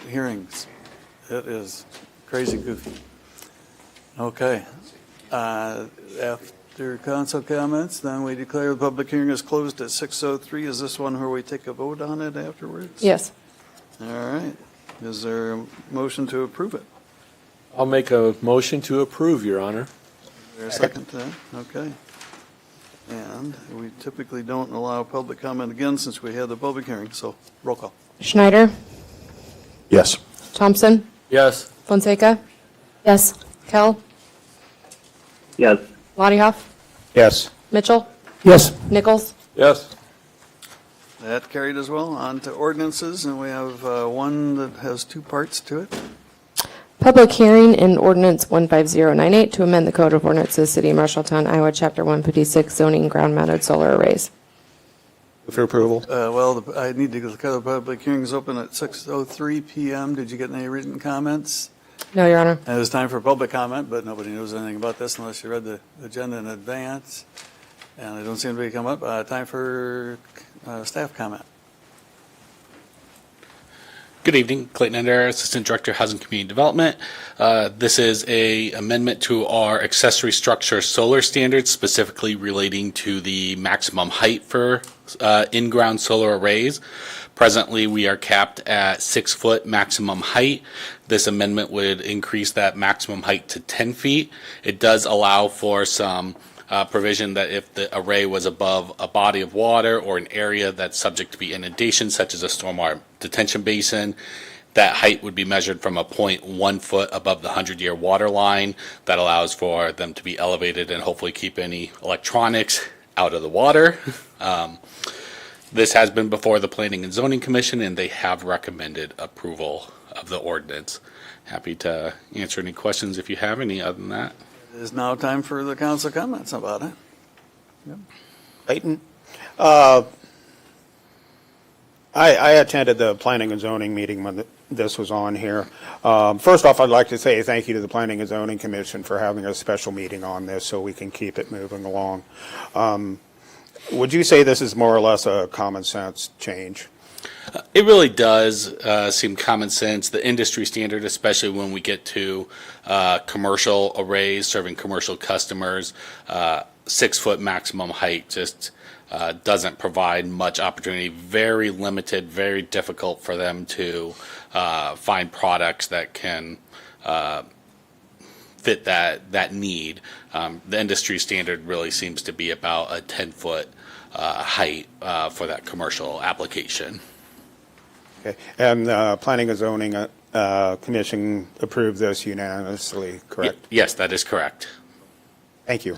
hearings. It is crazy goofy. Okay. After council comments, then we declare the public hearing is closed at 6:03. Is this one where we take a vote on it afterwards? Yes. All right. Is there a motion to approve it? I'll make a motion to approve, Your Honor. Is there a second to that? Okay. And we typically don't allow public comment again since we had the public hearing, so roll call. Schneider, Yes. Thompson, Yes. Fonseca, Yes. Kell, Yes. Lottiehoff, Yes. Mitchell, Yes. Nichols. Yes. That carried as well. On to ordinances, and we have one that has two parts to it. Public hearing in ordinance 15098 to amend the Code of Ordinances, City of Marshalltown, Iowa, Chapter 156, zoning ground-mounted solar arrays. For approval? I need to declare the public hearing is open at 6:03 PM. Did you get any written comments? No, Your Honor. And it's time for public comment, but nobody knows anything about this unless you read the agenda in advance. And I don't see anybody come up. Time for staff comment. Good evening, Clayton Ender, Assistant Director, Housing Community Development. This is a amendment to our accessory structure solar standards, specifically relating to the maximum height for in-ground solar arrays. Presently, we are capped at 6-foot maximum height. This amendment would increase that maximum height to 10 feet. It does allow for some provision that if the array was above a body of water or an area that's subject to be inundation, such as a stormwater detention basin, that height would be measured from a point 1 foot above the 100-year water line. That allows for them to be elevated and hopefully keep any electronics out of the water. This has been before the Planning and Zoning Commission, and they have recommended approval of the ordinance. Happy to answer any questions if you have any other than that. It is now time for the council comments about it. Yep. Clayton? I attended the Planning and Zoning meeting when this was on here. First off, I'd like to say thank you to the Planning and Zoning Commission for having a special meeting on this so we can keep it moving along. Would you say this is more or less a common sense change? It really does seem common sense. The industry standard, especially when we get to commercial arrays serving commercial customers, 6-foot maximum height just doesn't provide much opportunity, very limited, very difficult for them to find products that can fit that need. The industry standard really seems to be about a 10-foot height for that commercial application. Okay. And Planning and Zoning Commission approved this unanimously, correct? Yes, that is correct. Thank you.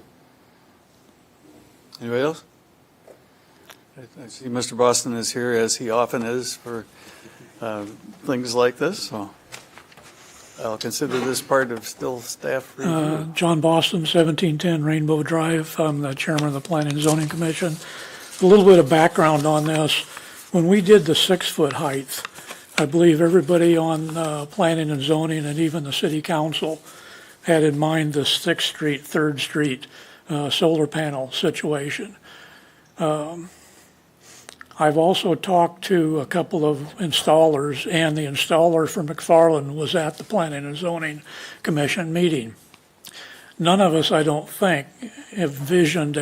Anybody else? I see Mr. Boston is here, as he often is, for things like this, so I'll consider this part of still staff review. John Boston, 1710 Rainbow Drive. I'm the chairman of the Planning and Zoning Commission. A little bit of background on this. When we did the 6-foot height, I believe everybody on planning and zoning and even the city council had in mind the 6th Street, 3rd Street solar panel situation. I've also talked to a couple of installers, and the installer for McFarland was at the Planning and Zoning Commission meeting. None of us, I don't think, envisioned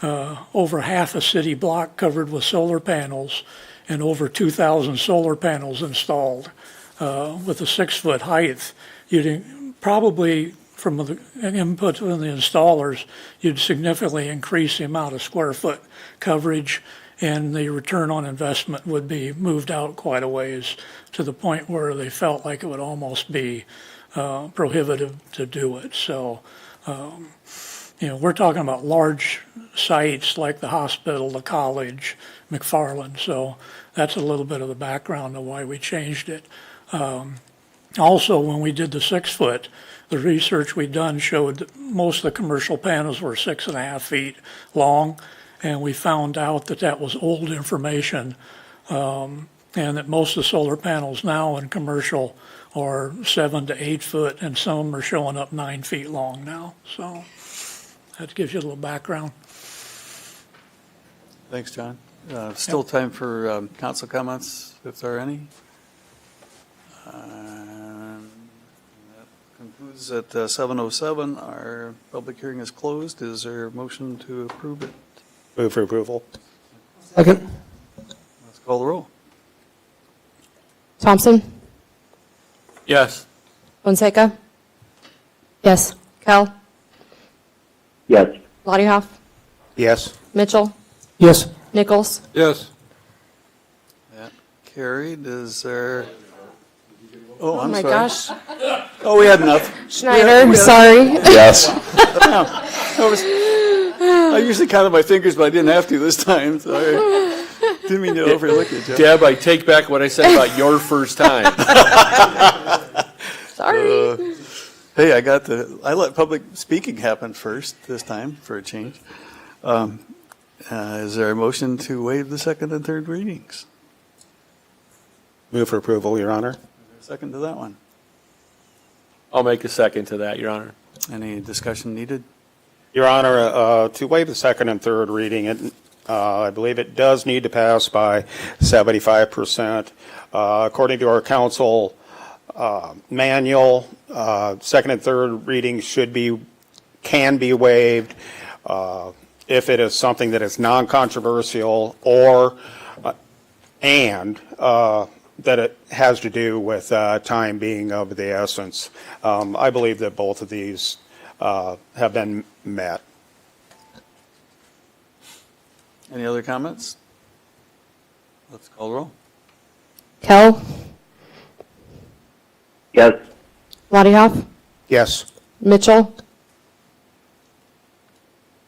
over half a city block covered with solar panels and over 2,000 solar panels installed. With a 6-foot height, you'd probably, from the input from the installers, you'd significantly increase the amount of square foot coverage, and the return on investment would be moved out quite a ways to the point where they felt like it would almost be prohibitive to do it. So, we're talking about large sites like the hospital, the college, McFarland. So that's a little bit of the background of why we changed it. Also, when we did the 6-foot, the research we'd done showed that most of the commercial panels were 6.5 feet long, and we found out that that was old information, and that most of the solar panels now in commercial are 7 to 8 foot, and some are showing up 9 feet long now. So that gives you a little background. Thanks, John. Still time for council comments, if there are any. That concludes at 7:07. Our public hearing is closed. Is there a motion to approve it? Move for approval. Second. Let's call the roll. Thompson? Yes. Fonseca? Yes. Kell? Yes. Lottiehoff? Yes. Mitchell? Yes. Nichols? Yes. That carried. Is there? Oh, I'm my sorry. gosh. Oh, we had enough. Schneider, sorry. Yes. I usually counted my fingers, but I didn't have to this time. Sorry. Didn't mean to overlook it, Jeff. Deb, I take back what I said about your first time. Sorry. Hey, I let public speaking happen first this time for a change. Is there a motion to waive the second and third readings? Move for approval, Your Honor. Second to that one. I'll make a second to that, Your Honor. Any discussion needed? Your Honor, to waive the second and third reading, I believe it does need to pass by 75%. According to our council manual, second and third readings can be waived if it is something that is non-controversial or that it has to do with time being of the essence. I believe that both of these have been met. Any other comments? Let's call the roll. Kell? Yes. Lottiehoff? Yes. Mitchell?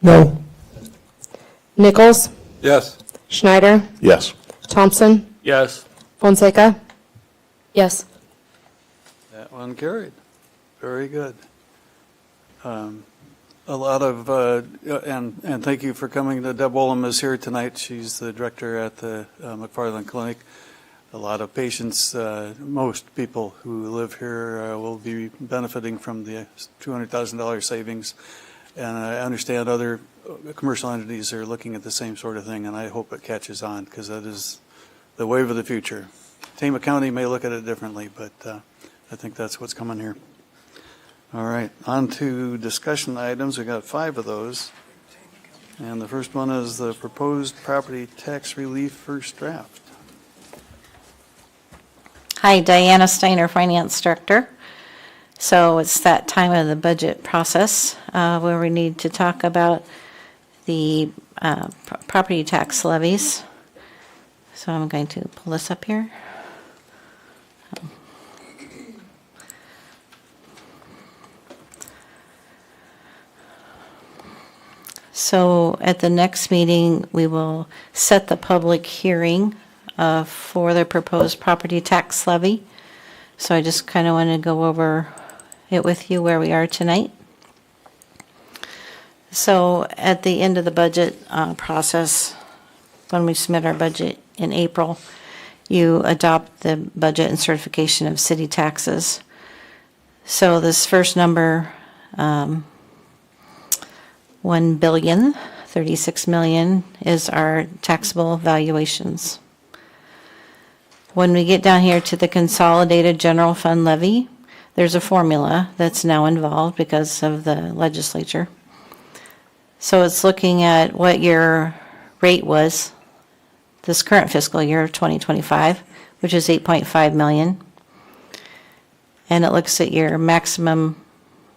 No. Nichols? Yes. Schneider? Yes. Thompson? Yes. Fonseca? Yes. That one carried. Very good. A lot of, and thank you for coming. Deb Wollum is here tonight. She's the director at the McFarland Clinic. A lot of patients, most people who live here will be benefiting from the $200,000 savings. And I understand other commercial entities are looking at the same sort of thing, and I hope it catches on, because that is the wave of the future. Tama County may look at it differently, but I think that's what's coming here. All right, on to discussion items. We got 5 of those. And the first one is the proposed property tax relief first draft. Hi, Diana Steiner, Finance Director. So it's that time of the budget process where we need to talk about the property tax levies. So I'm going to pull this up here. So at the next meeting, we will set the public hearing for the proposed property tax levy. So I just kind of want to go over it with you where we are tonight. So at the end of the budget process, when we submit our budget in April, you adopt the budget and certification of city taxes. So this first number, $1,036,000,000 is our taxable valuations. When we get down here to the consolidated general fund levy, there's a formula that's now involved because of the legislature. So it's looking at what your rate was this current fiscal year of 2025, which is 8.5 million. And it looks at your maximum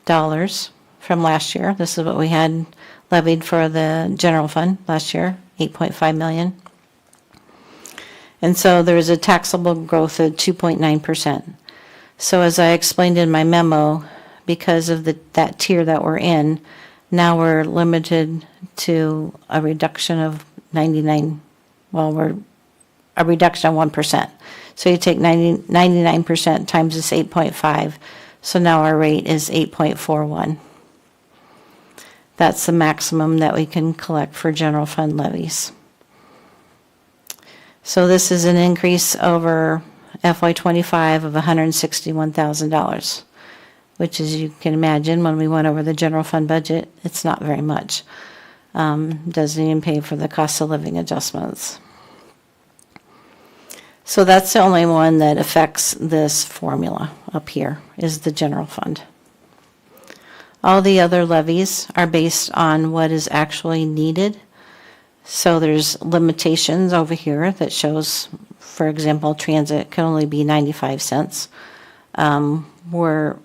dollars from last year. This is what we had levied for the general fund last year, 8.5 million. And so there is a taxable growth of 2.9%. So as I explained in my memo, because of that tier that we're in, now we're limited to a reduction of a reduction of 1%. So you take 99% times this 8.5, so now our rate is 8.41. That's the maximum that we can collect for general fund levies. So this is an increase over FY25 of $161,000, which, as you can imagine, when we went over the general fund budget, it's not very much. Doesn't even pay for the cost of living adjustments. So that's the only one that affects this formula up here, is the general fund. All the other levies are based on what is actually needed. So there's limitations over here that shows, for example, transit can only be 95 cents. We're,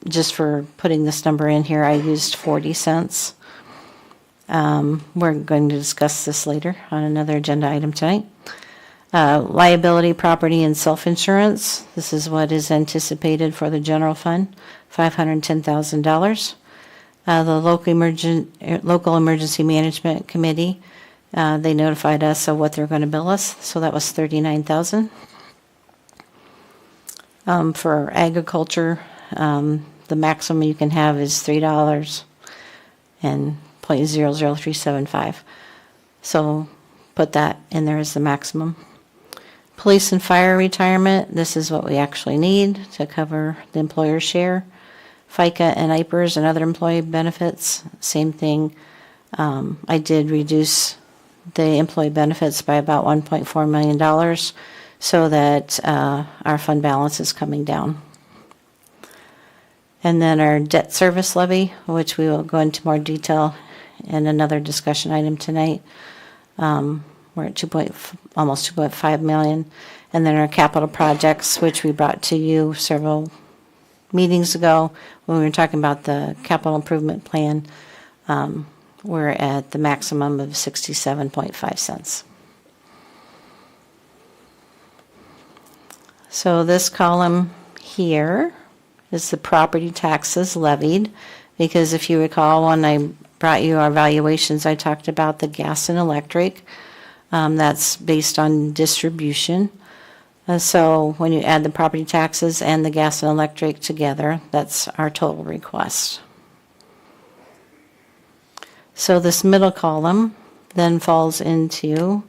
just for putting this number in here, I used 40 cents. We're going to discuss this later on another agenda item tonight. Liability, property, and self-insurance. This is what is anticipated for the general fund, $510,000. The local emergency management committee, they notified us of what they're going to bill us, so that was $39,000. For agriculture, the maximum you can have is $3 and 0.00375. So put that in there as the maximum. Police and fire retirement, this is what we actually need to cover the employer's share. FICA and IPERS and other employee benefits, same thing. I did reduce the employee benefits by about $1.4 million so that our fund balance is coming down. And then our debt service levy, which we will go into more detail in another discussion item tonight. We're at almost 2.5 million. And then our capital projects, which we brought to you several meetings ago when we were talking about the capital improvement plan, we're at the maximum of 67.5 cents. So this column here is the property taxes levied, because if you recall, when I brought you our valuations, I talked about the gas and electric. That's based on distribution. So when you add the property taxes and the gas and electric together, that's our total request. So this middle column then falls into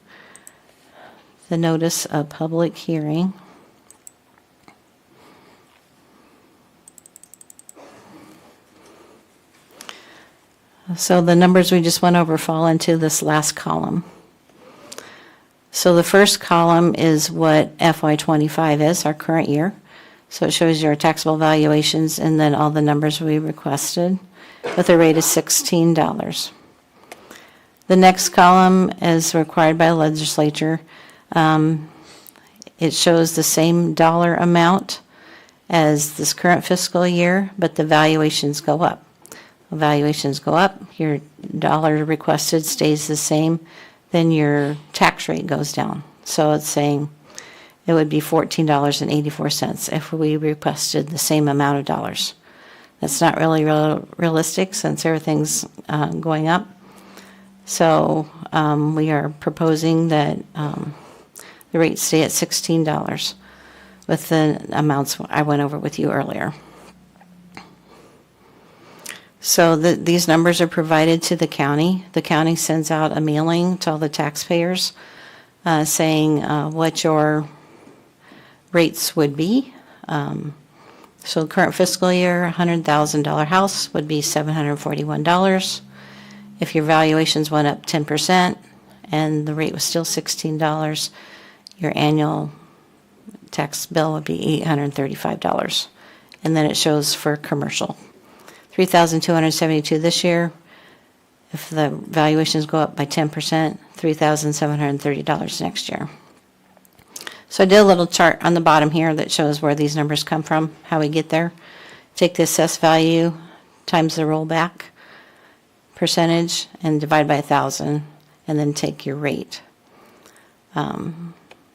the notice of public hearing. So the numbers we just went over fall into this last column. So the first column is what FY25 is, our current year. So it shows your taxable valuations and then all the numbers we requested with a rate of $16. The next column is required by legislature. It shows the same dollar amount as this current fiscal year, but the valuations go up. Valuations go up, your dollar requested stays the same, then your tax rate goes down. So it's saying it would be $14.84 if we requested the same amount of dollars. That's not really realistic since everything's going up. So we are proposing that the rates stay at $16 with the amounts I went over with you earlier. So these numbers are provided to the county. The county sends out a mailing to all the taxpayers saying what your rates would be. So current fiscal year, $100,000 house would be $741. If your valuations went up 10% and the rate was still $16, your annual tax bill would be $835. And then it shows for commercial. $3,272 this year. If the valuations go up by 10%, $3,730 next year. So I did a little chart on the bottom here that shows where these numbers come from, how we get there. Take the assessed value times the rollback percentage and divide by 1,000, and then take your rate.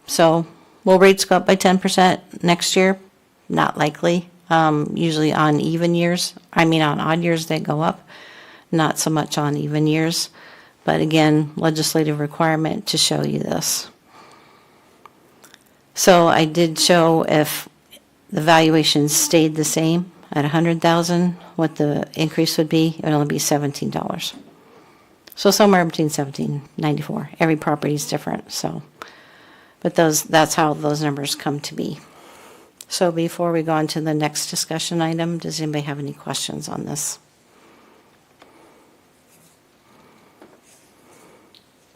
So will rates go up by 10% next year? Not likely. Usually on even years, on odd years they go up, not so much on even years. But again, legislative requirement to show you this. So I did show if the valuations stayed the same at $100,000, what the increase would be. It would only be $17. So somewhere between $17.94. Every property is different. So, but that's how those numbers come to be. So before we go on to the next discussion item, does anybody have any questions on this?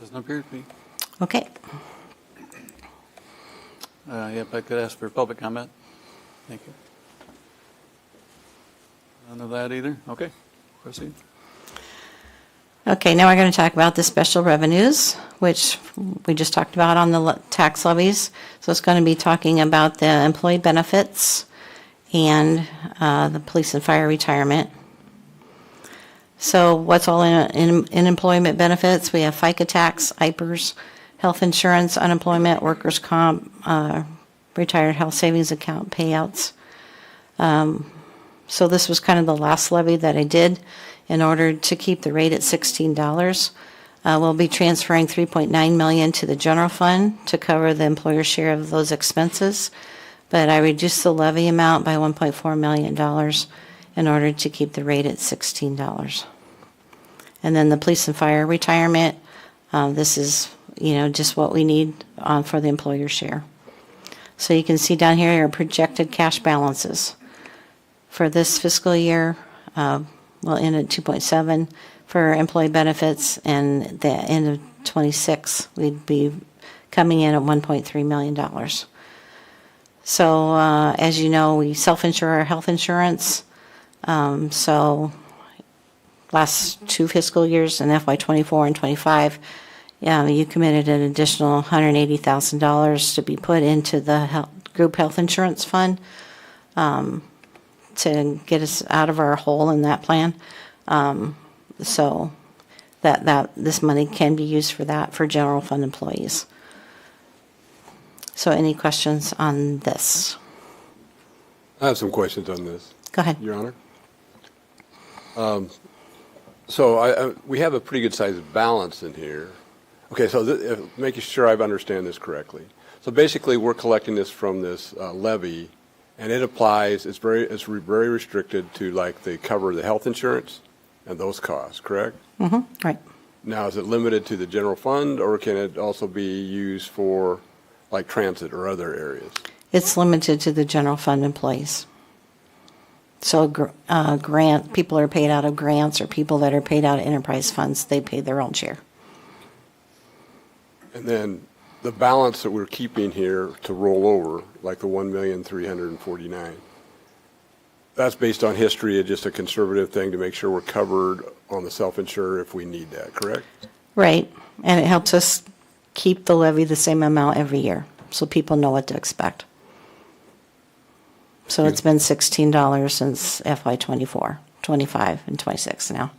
Doesn't appear to be. Okay. If I could ask for public comment. Thank you. None of that either? Okay, proceed. Okay, now we're going to talk about the special revenues, which we just talked about on the tax levies. So it's going to be talking about the employee benefits and the police and fire retirement. So what's all in employment benefits? We have FICA tax, IPERS, health insurance, unemployment, workers' comp, retired health savings account payouts. So this was kind of the last levy that I did in order to keep the rate at $16. We'll be transferring $3.9 million to the general fund to cover the employer's share of those expenses. But I reduced the levy amount by $1.4 million in order to keep the rate at $16. And then the police and fire retirement, this is just what we need for the employer share. So you can see down here your projected cash balances. For this fiscal year, we'll end at 2.7 for employee benefits, and the end of 26, we'd be coming in at $1.3 million. So as you know, we self-insure our health insurance. So last 2 fiscal years in FY24 and 25, you committed an additional $180,000 to be put into the group health insurance fund to get us out of our hole in that plan. So that this money can be used for that for general fund employees. So any questions on this? I have some questions on this. Go ahead. Your Honor. So we have a pretty good sized balance in here. Okay, so making sure I understand this correctly. So basically, we're collecting this from this levy, and it applies. It's very restricted to they cover the health insurance and those costs. Correct? Mm-hmm. Right. Now, is it limited to the general fund, or can it also be used for transit or other areas? It's limited to the general fund employees. So people are paid out of grants, or people that are paid out of enterprise funds, they pay their own share. And then the balance that we're keeping here to roll over, like the $1,349,000, that's based on history, just a conservative thing to make sure we're covered on the self-insure if we need that, correct? Right, and it helps us keep the levy the same amount every year, so people know what to expect. So it's been $16 since FY '24, '25, and '26 now.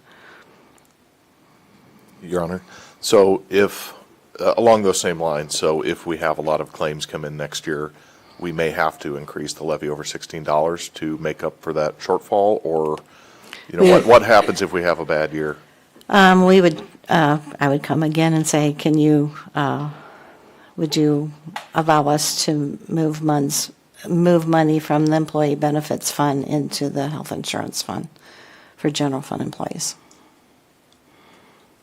Your Honor. So if, along those same lines, so if we have a lot of claims come in next year, we may have to increase the levy over $16 to make up for that shortfall, or, what happens if we have a bad year? We would, I would come again and say, would you allow us to move money from the employee benefits fund into the health insurance fund for general fund employees?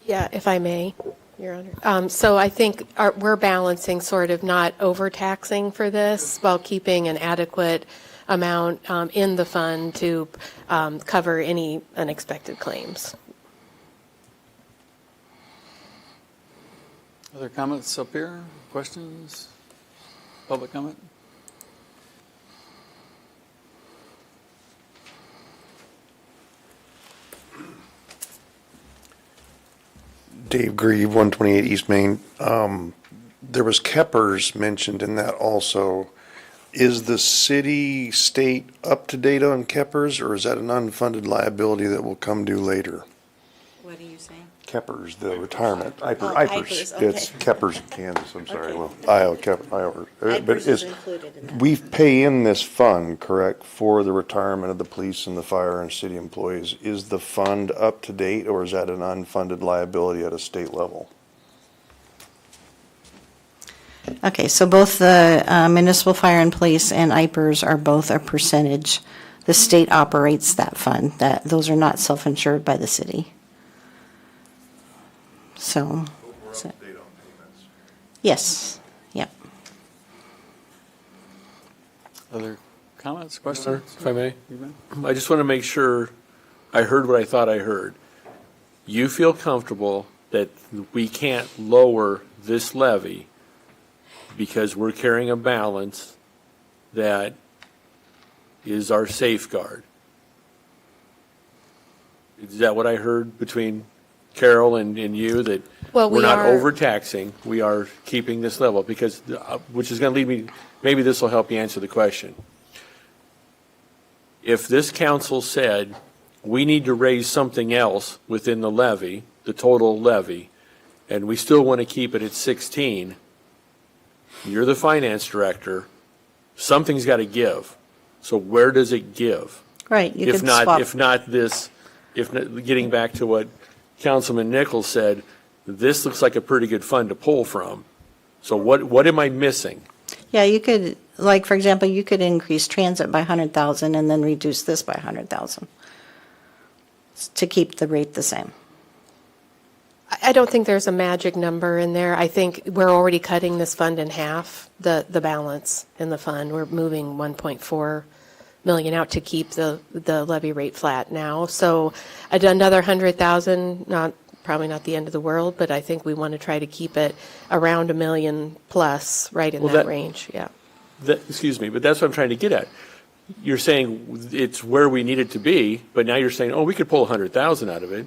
Yeah, if I may, Your Honor. So I think we're balancing sort of not overtaxing for this while keeping an adequate amount in the fund to cover any unexpected claims. Other comments up here? Questions? Public comment? Dave Grieve, 128 East Main. There was Keppers mentioned in that also. Is the city, state up to date on Keppers, or is that an unfunded liability that will come due later? What are you saying? Keppers, the retirement. IPERS, okay. It's Keppers, Kansas, I'm sorry. Well, Iowa. But IPERS is included in that. we pay in this fund, correct, for the retirement of the police and the fire and city employees. Is the fund up to date, or is that an unfunded liability at a state level? Okay, so both the municipal fire and police and IPERS are both a percentage. The state operates that fund. Those are not self-insured by the city. So, yes, yep. Other comments, questions? If I may? I just want to make sure I heard what I thought I heard. You feel comfortable that we can't lower this levy because we're carrying a balance that is our safeguard? Is that what I heard between Carol and you, that we're not overtaxing, we are keeping this level? Because, which is going to lead me, maybe this will help you answer the question. If this council said, we need to raise something else within the levy, the total levy, and we still want to keep it at 16, you're the finance director, something's got to give. So where does it give? Right, you If could not, swap. getting back to what Councilman Nichols said, this looks like a pretty good fund to pull from. So what am I missing? Yeah, you could, like, for example, you could increase transit by 100,000 and then reduce this by 100,000 to keep the rate the same. I don't think there's a magic number in there. I think we're already cutting this fund in half, the balance in the fund. We're moving 1.4 million out to keep the levy rate flat now. So another 100,000, probably not the end of the world, but I think we want to try to keep it around $1 million plus, right in that range, yeah. Excuse me, but that's what I'm trying to get at. You're saying it's where we need it to be, but now you're saying, oh, we could pull 100,000 out of it.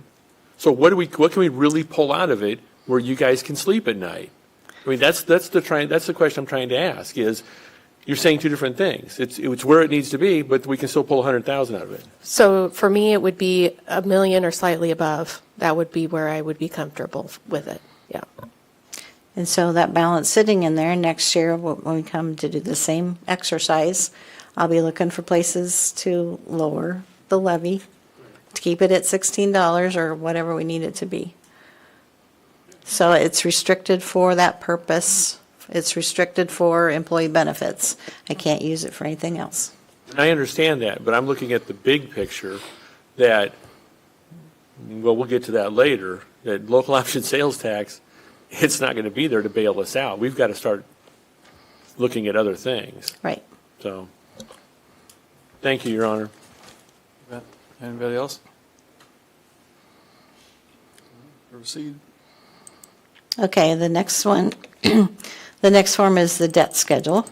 So what can we really pull out of it where you guys can sleep at night? I mean, that's the question I'm trying to ask is, you're saying two different things. It's where it needs to be, but we can still pull 100,000 out of it. So for me, it would be $1 million or slightly above. That would be where I would be comfortable with it, yeah. And so that balance sitting in there, next year, when we come to do the same exercise, I'll be looking for places to lower the levy, to keep it at $16 or whatever we need it to be. So it's restricted for that purpose. It's restricted for employee benefits. I can't use it for anything else. And I understand that, but I'm looking at the big picture that, well, we'll get to that later, that local option sales tax, it's not going to be there to bail us out. We've got to start looking at other things. Right. So, thank you, Your Honor. Anybody else? Proceed. Okay, the next one, the next form is the debt schedule.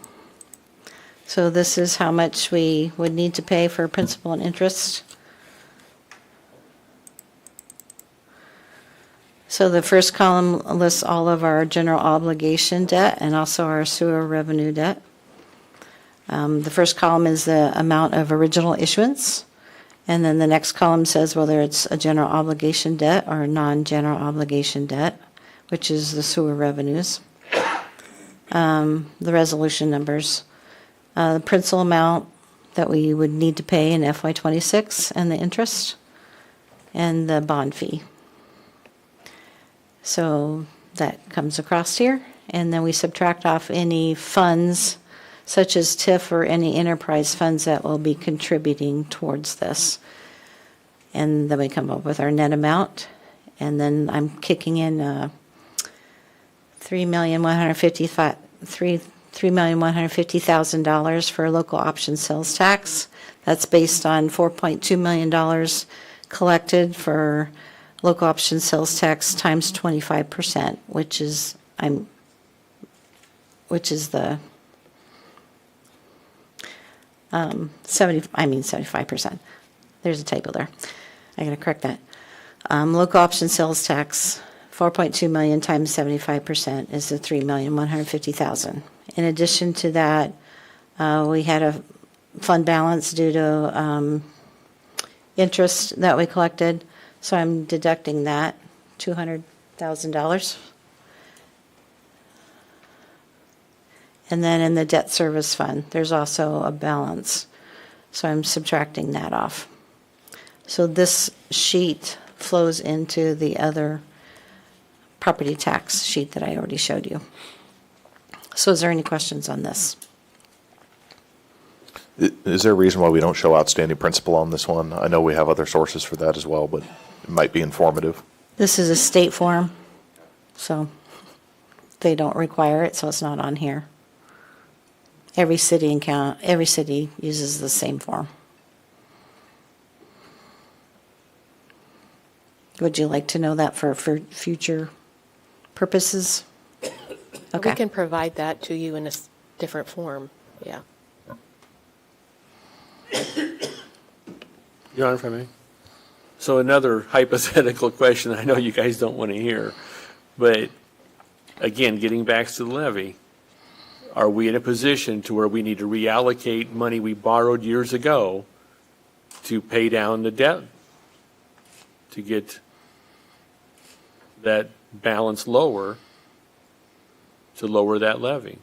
So this is how much we would need to pay for principal and interest. So the first column lists all of our general obligation debt and also our sewer revenue debt. The first column is the amount of original issuance. And then the next column says whether it's a general obligation debt or a non-general obligation debt, which is the sewer revenues. The resolution numbers, the principal amount that we would need to pay in FY26 and the interest, and the bond fee. So that comes across here, and then we subtract off any funds such as TIF or any enterprise funds that will be contributing towards this. And then we come up with our net amount, and then I'm kicking in $3,150,000 for local option sales tax. That's based on $4.2 million collected for local option sales tax times 25%, which is the 75%. There's a typo there. I gotta correct that. Local option sales tax, 4.2 million times 75% is the 3,150,000. In addition to that, we had a fund balance due to interest that we collected, so I'm deducting that $200,000. And then in the debt service fund, there's also a balance, so I'm subtracting that off. So this sheet flows into the other property tax sheet that I already showed you. So is there any questions on this? Is there a reason why we don't show outstanding principal on this one? I know we have other sources for that as well, but it might be informative. This is a state form, so they don't require it, so it's not on here. Every city uses the same form. Would you like to know that for future purposes? Okay. We can provide that to you in a different form, yeah. Your Honor, if I may. So another hypothetical question I know you guys don't want to hear, but again, getting back to the levy, are we in a position to where we need to reallocate money we borrowed years ago to pay down the debt, to get that balance lower, to lower that levy?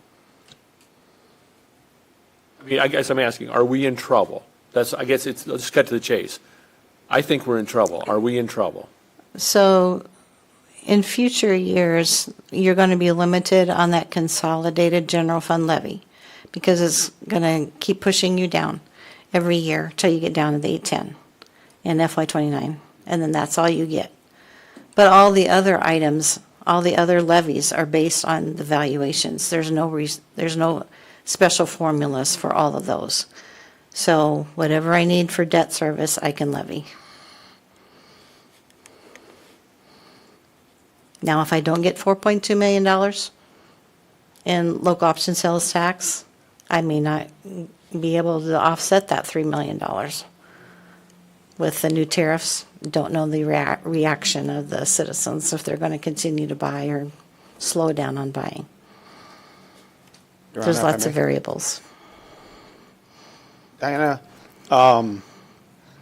I mean, I guess I'm asking, are we in trouble? Let's cut to the chase. I think we're in trouble. Are we in trouble? So in future years, you're going to be limited on that consolidated general fund levy because it's going to keep pushing you down every year till you get down to the 810 in FY29, and then that's all you get. But all the other items, all the other levies are based on the valuations. There's no special formulas for all of those. So whatever I need for debt service, I can levy. Now, if I don't get $4.2 million in local option sales tax, I may not be able to offset that $3 million. With the new tariffs, don't know the reaction of the citizens, if they're going to continue to buy or slow down on buying. There's lots of variables. Diana,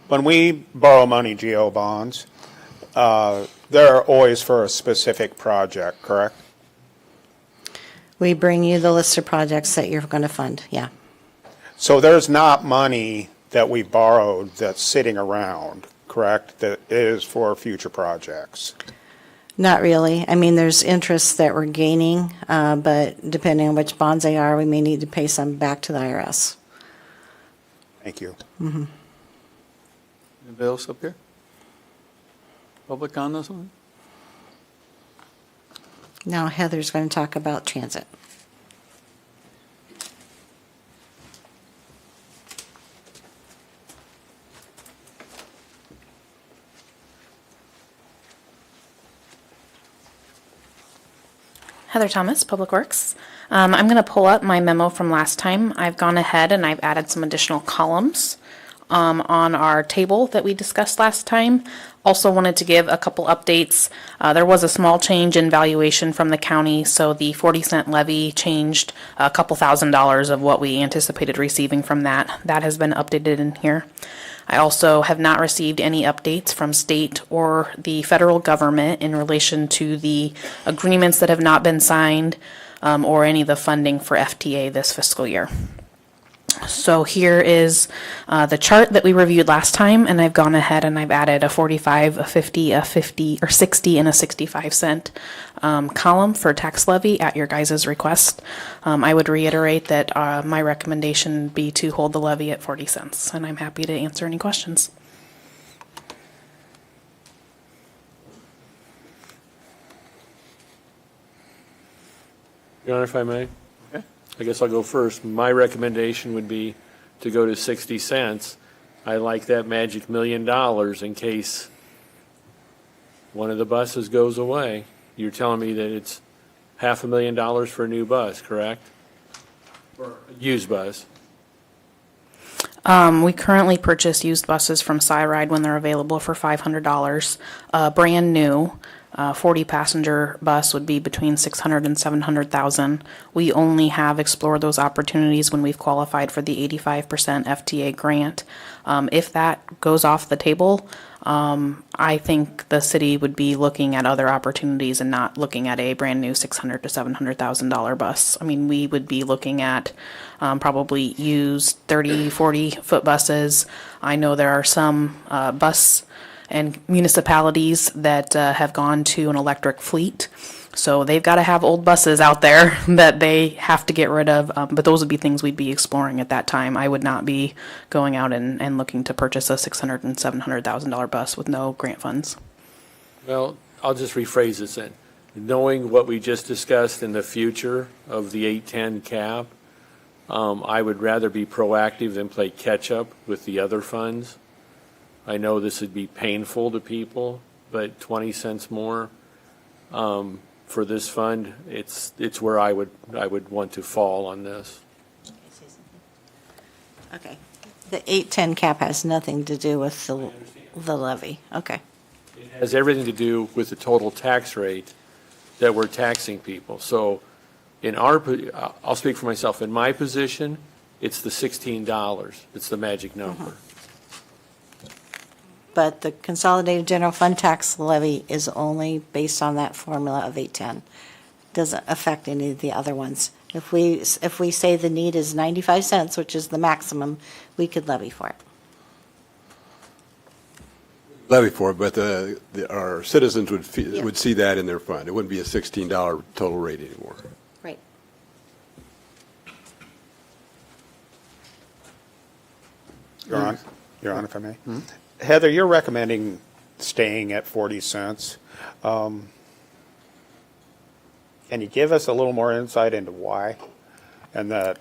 when we borrow money, GO bonds, they're always for a specific project, correct? We bring you the list of projects that you're going to fund, yeah. So there's not money that we borrowed that's sitting around, correct, that is for future projects? Not really. I mean, there's interest that we're gaining, but depending on which bonds they are, we may need to pay some back to the IRS. Thank you. Mm-hmm. Anybody else up here? Public on this one? Now Heather's going to talk about transit. Heather Thomas, Public Works. I'm going to pull up my memo from last time. I've gone ahead and I've added some additional columns on our table that we discussed last time. Also wanted to give a couple updates. There was a small change in valuation from the county, so the 40-cent levy changed a couple $1,000s of what we anticipated receiving from that. That has been updated in here. I also have not received any updates from state or the federal government in relation to the agreements that have not been signed or any of the funding for FTA this fiscal year. So here is the chart that we reviewed last time, and I've gone ahead and I've added a 45, a 50, a 50, or 60, and a 65-cent column for tax levy at your guys' request. I would reiterate that my recommendation would be to hold the levy at 40 cents, and I'm happy to answer any questions. Your Honor, if I may? Okay. I guess I'll go first. My recommendation would be to go to 60 cents. I like that magic $1 million in case one of the buses goes away. You're telling me that it's $500,000 for a new bus, correct? Or a used bus? We currently purchase used buses from Cyride when they're available for $500. Brand new 40-passenger bus would be between $600,000 and $700,000. We only have explored those opportunities when we've qualified for the 85% FTA grant. If that goes off the table, I think the city would be looking at other opportunities and not looking at a brand new $600,000 to $700,000 bus. I mean, we would be looking at probably used 30, 40-foot buses. I know there are some bus and municipalities that have gone to an electric fleet. So they've got to have old buses out there that they have to get rid of. But those would be things we'd be exploring at that time. I would not be going out and looking to purchase a $600,000 and $700,000 bus with no grant funds. Well, I'll just rephrase this then. Knowing what we just discussed in the future of the 810 cap, I would rather be proactive than play catch-up with the other funds. I know this would be painful to people, but 20 cents more for this fund, it's where I would want to fall on this. Okay. The 810 cap has nothing to do with the levy. Okay. It has everything to do with the total tax rate that we're taxing people. So I'll speak for myself. In my position, it's the $16. It's the magic number. But the consolidated general fund tax levy is only based on that formula of 810. Doesn't affect any of the other ones. If we say the need is 95 cents, which is the maximum, we could levy for it. Levy for it, but our citizens would see that in their fund. It wouldn't be a $16 total rate anymore. Right. Your Honor, if I may. Heather, you're recommending staying at 40 cents. Can you give us a little more insight into why? And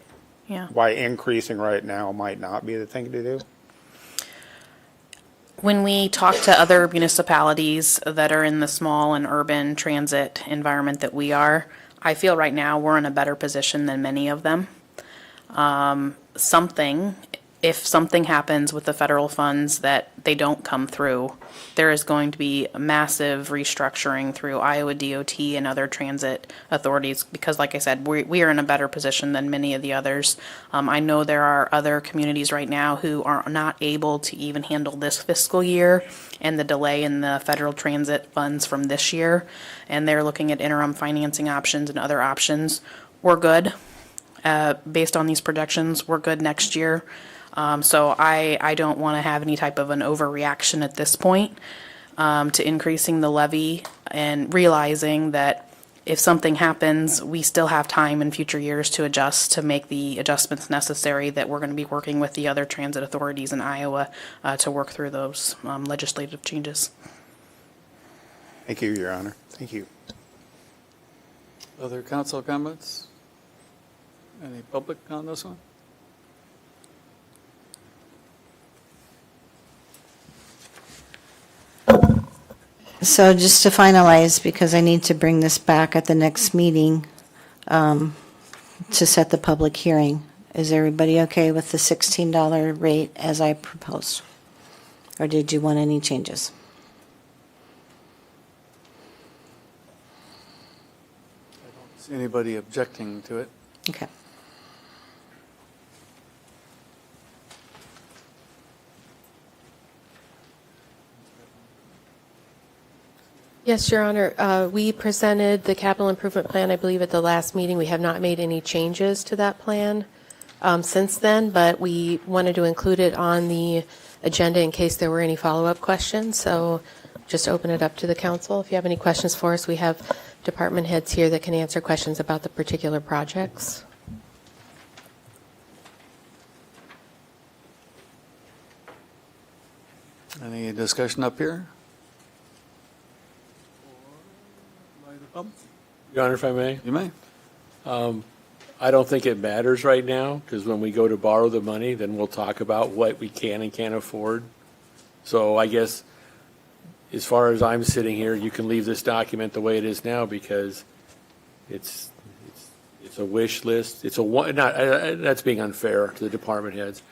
why increasing right now might not be the thing to do? When we talk to other municipalities that are in the small and urban transit environment that we are, I feel right now we're in a better position than many of them. If something happens with the federal funds that they don't come through, there is going to be a massive restructuring through Iowa DOT and other transit authorities because, like I said, we are in a better position than many of the others. I know there are other communities right now who are not able to even handle this fiscal year and the delay in the federal transit funds from this year, and they're looking at interim financing options and other options. We're good. Based on these projections, we're good next year. So I don't want to have any type of an overreaction at this point to increasing the levy and realizing that if something happens, we still have time in future years to adjust, to make the adjustments necessary that we're going to be working with the other transit authorities in Iowa to work through those legislative changes. Thank you, Your Honor. Thank you. Other council comments? Any public on this one? So just to finalize, because I need to bring this back at the next meeting to set the public hearing, Is everybody okay with the $16 rate as I proposed? Or did you want any changes? See anybody objecting to it? Okay. Yes, Your Honor. We presented the capital improvement plan, I believe, at the last meeting. We have not made any changes to that plan since then, but we wanted to include it on the agenda in case there were any follow-up questions. So just open it up to the council. If you have any questions for us, we have department heads here that can answer questions about the particular projects. Any discussion up here? Your Honor, if I may? You may. I don't think it matters right now, because when we go to borrow the money, then we'll talk about what we can and can't afford. So I guess, as far as I'm sitting here, you can leave this document the way it is now, because it's a wish list. It's a one, not, that's being unfair to the department heads.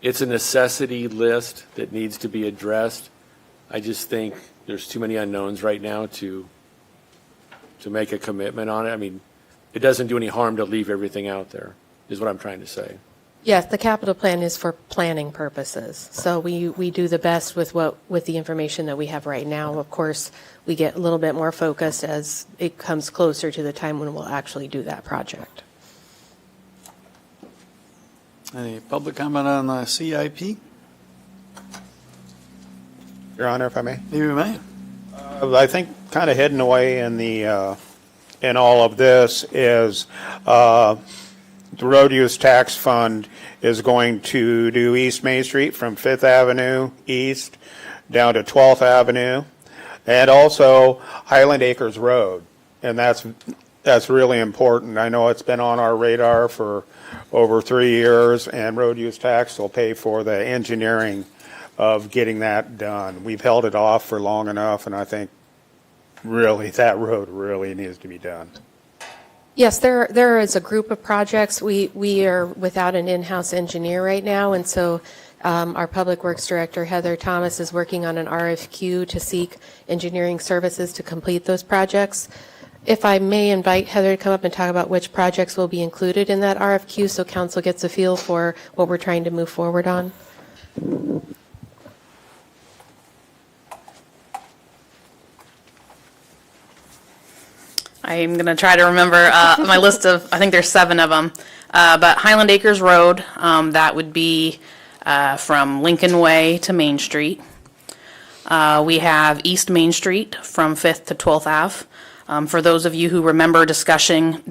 It's a necessity list that needs to be addressed. I just think there's too many unknowns right now to make a commitment on it. I mean, it doesn't do any harm to leave everything out there, is what I'm trying to say. Yes, the capital plan is for planning purposes. So we do the best with the information that we have right now. Of course, we get a little bit more focused as it comes closer to the time when we'll actually do that project. Any public comment on the CIP? Your Honor, if I may? You may. I think kind of hidden away in in all of this is the road use tax fund is going to do East Main Street from 5th Avenue east down to 12th Avenue, and also Highland Acres Road, and that's really important. I know it's been on our radar for over 3 years, and road use tax will pay for the engineering of getting that done. We've held it off for long enough, and I think really that road really needs to be done. Yes, there is a group of projects. We are without an in-house engineer right now, and so our Public Works Director, Heather Thomas, is working on an RFQ to seek engineering services to complete those projects. If I may invite Heather to come up and talk about which projects will be included in that RFQ so council gets a feel for what we're trying to move forward on. I'm going to try to remember my list of, I think there's 7 of them. But Highland Acres Road, that would be from Lincoln Way to Main Street. We have East Main Street from 5th to 12th Ave. For those of you who remember discussion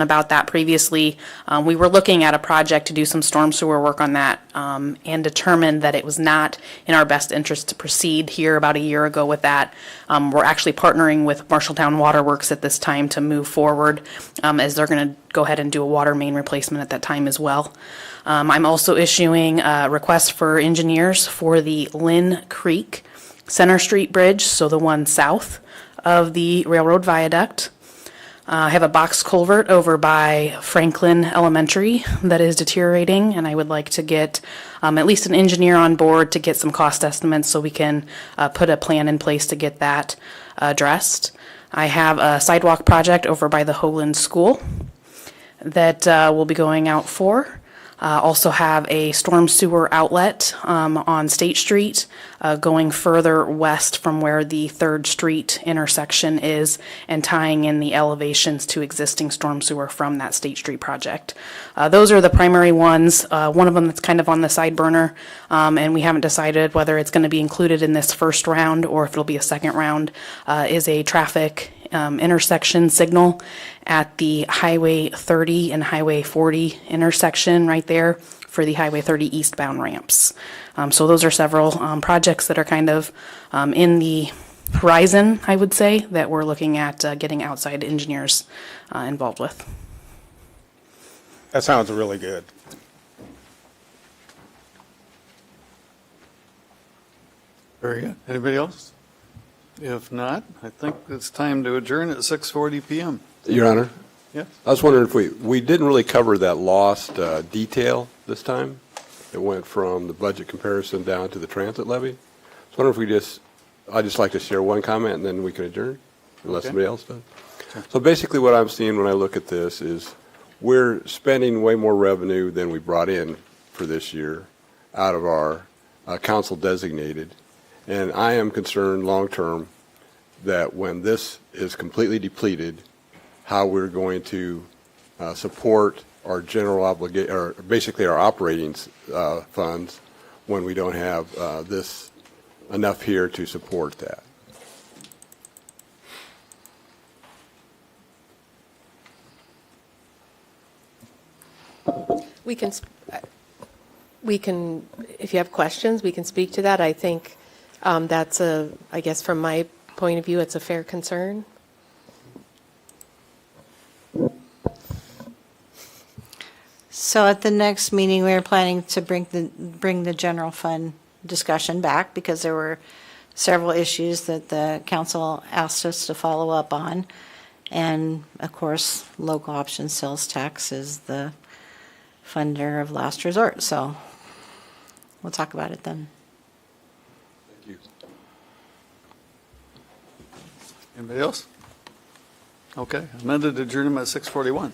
about that previously, we were looking at a project to do some storm sewer work on that and determined that it was not in our best interest to proceed here about a year ago with that. We're actually partnering with Marshalltown Waterworks at this time to move forward as they're going to go ahead and do a water main replacement at that time as well. I'm also issuing a request for engineers for the Lynn Creek Center Street Bridge, so the one south of the railroad viaduct. I have a box culvert over by Franklin Elementary that is deteriorating, and I would like to get at least an engineer on board to get some cost estimates so we can put a plan in place to get that addressed. I have a sidewalk project over by the Hoagland School that we'll be going out for. Also have a storm sewer outlet on State Street going further west from where the 3rd Street intersection is and tying in the elevations to existing storm sewer from that State Street project. Those are the primary ones. One of them that's kind of on the side burner, and we haven't decided whether it's going to be included in this first round or if it'll be a second round, is a traffic intersection signal at the Highway 30 and Highway 40 intersection right there for the Highway 30 eastbound ramps. So those are several projects that are kind of in the horizon, I would say, that we're looking at getting outside engineers involved with. That sounds really good. Very good. Anybody else? If not, I think it's time to adjourn at 6:40 p.m. Your Honor, I was wondering if we didn't really cover that lost detail this time. It went from the budget comparison down to the transit levy. I was wondering if I'd just like to share one comment and then we can adjourn, unless Okay. somebody else does. So basically what I'm seeing when I look at this is we're spending way more revenue than we brought in for this year out of our council designated. And I am concerned long-term that when this is completely depleted, how we're going to support our general or basically our operating funds when we don't have this enough here to support that. We can, if you have questions, we can speak to that. I think that's I guess from my point of view, it's a fair concern. So at the next meeting, we are planning to bring the general fund discussion back because there were several issues that the council asked us to follow up on. And of course, local option sales tax is the funder of last resort. So we'll talk about it then. Thank you. Anybody else? Okay, amended adjournment at 6:41.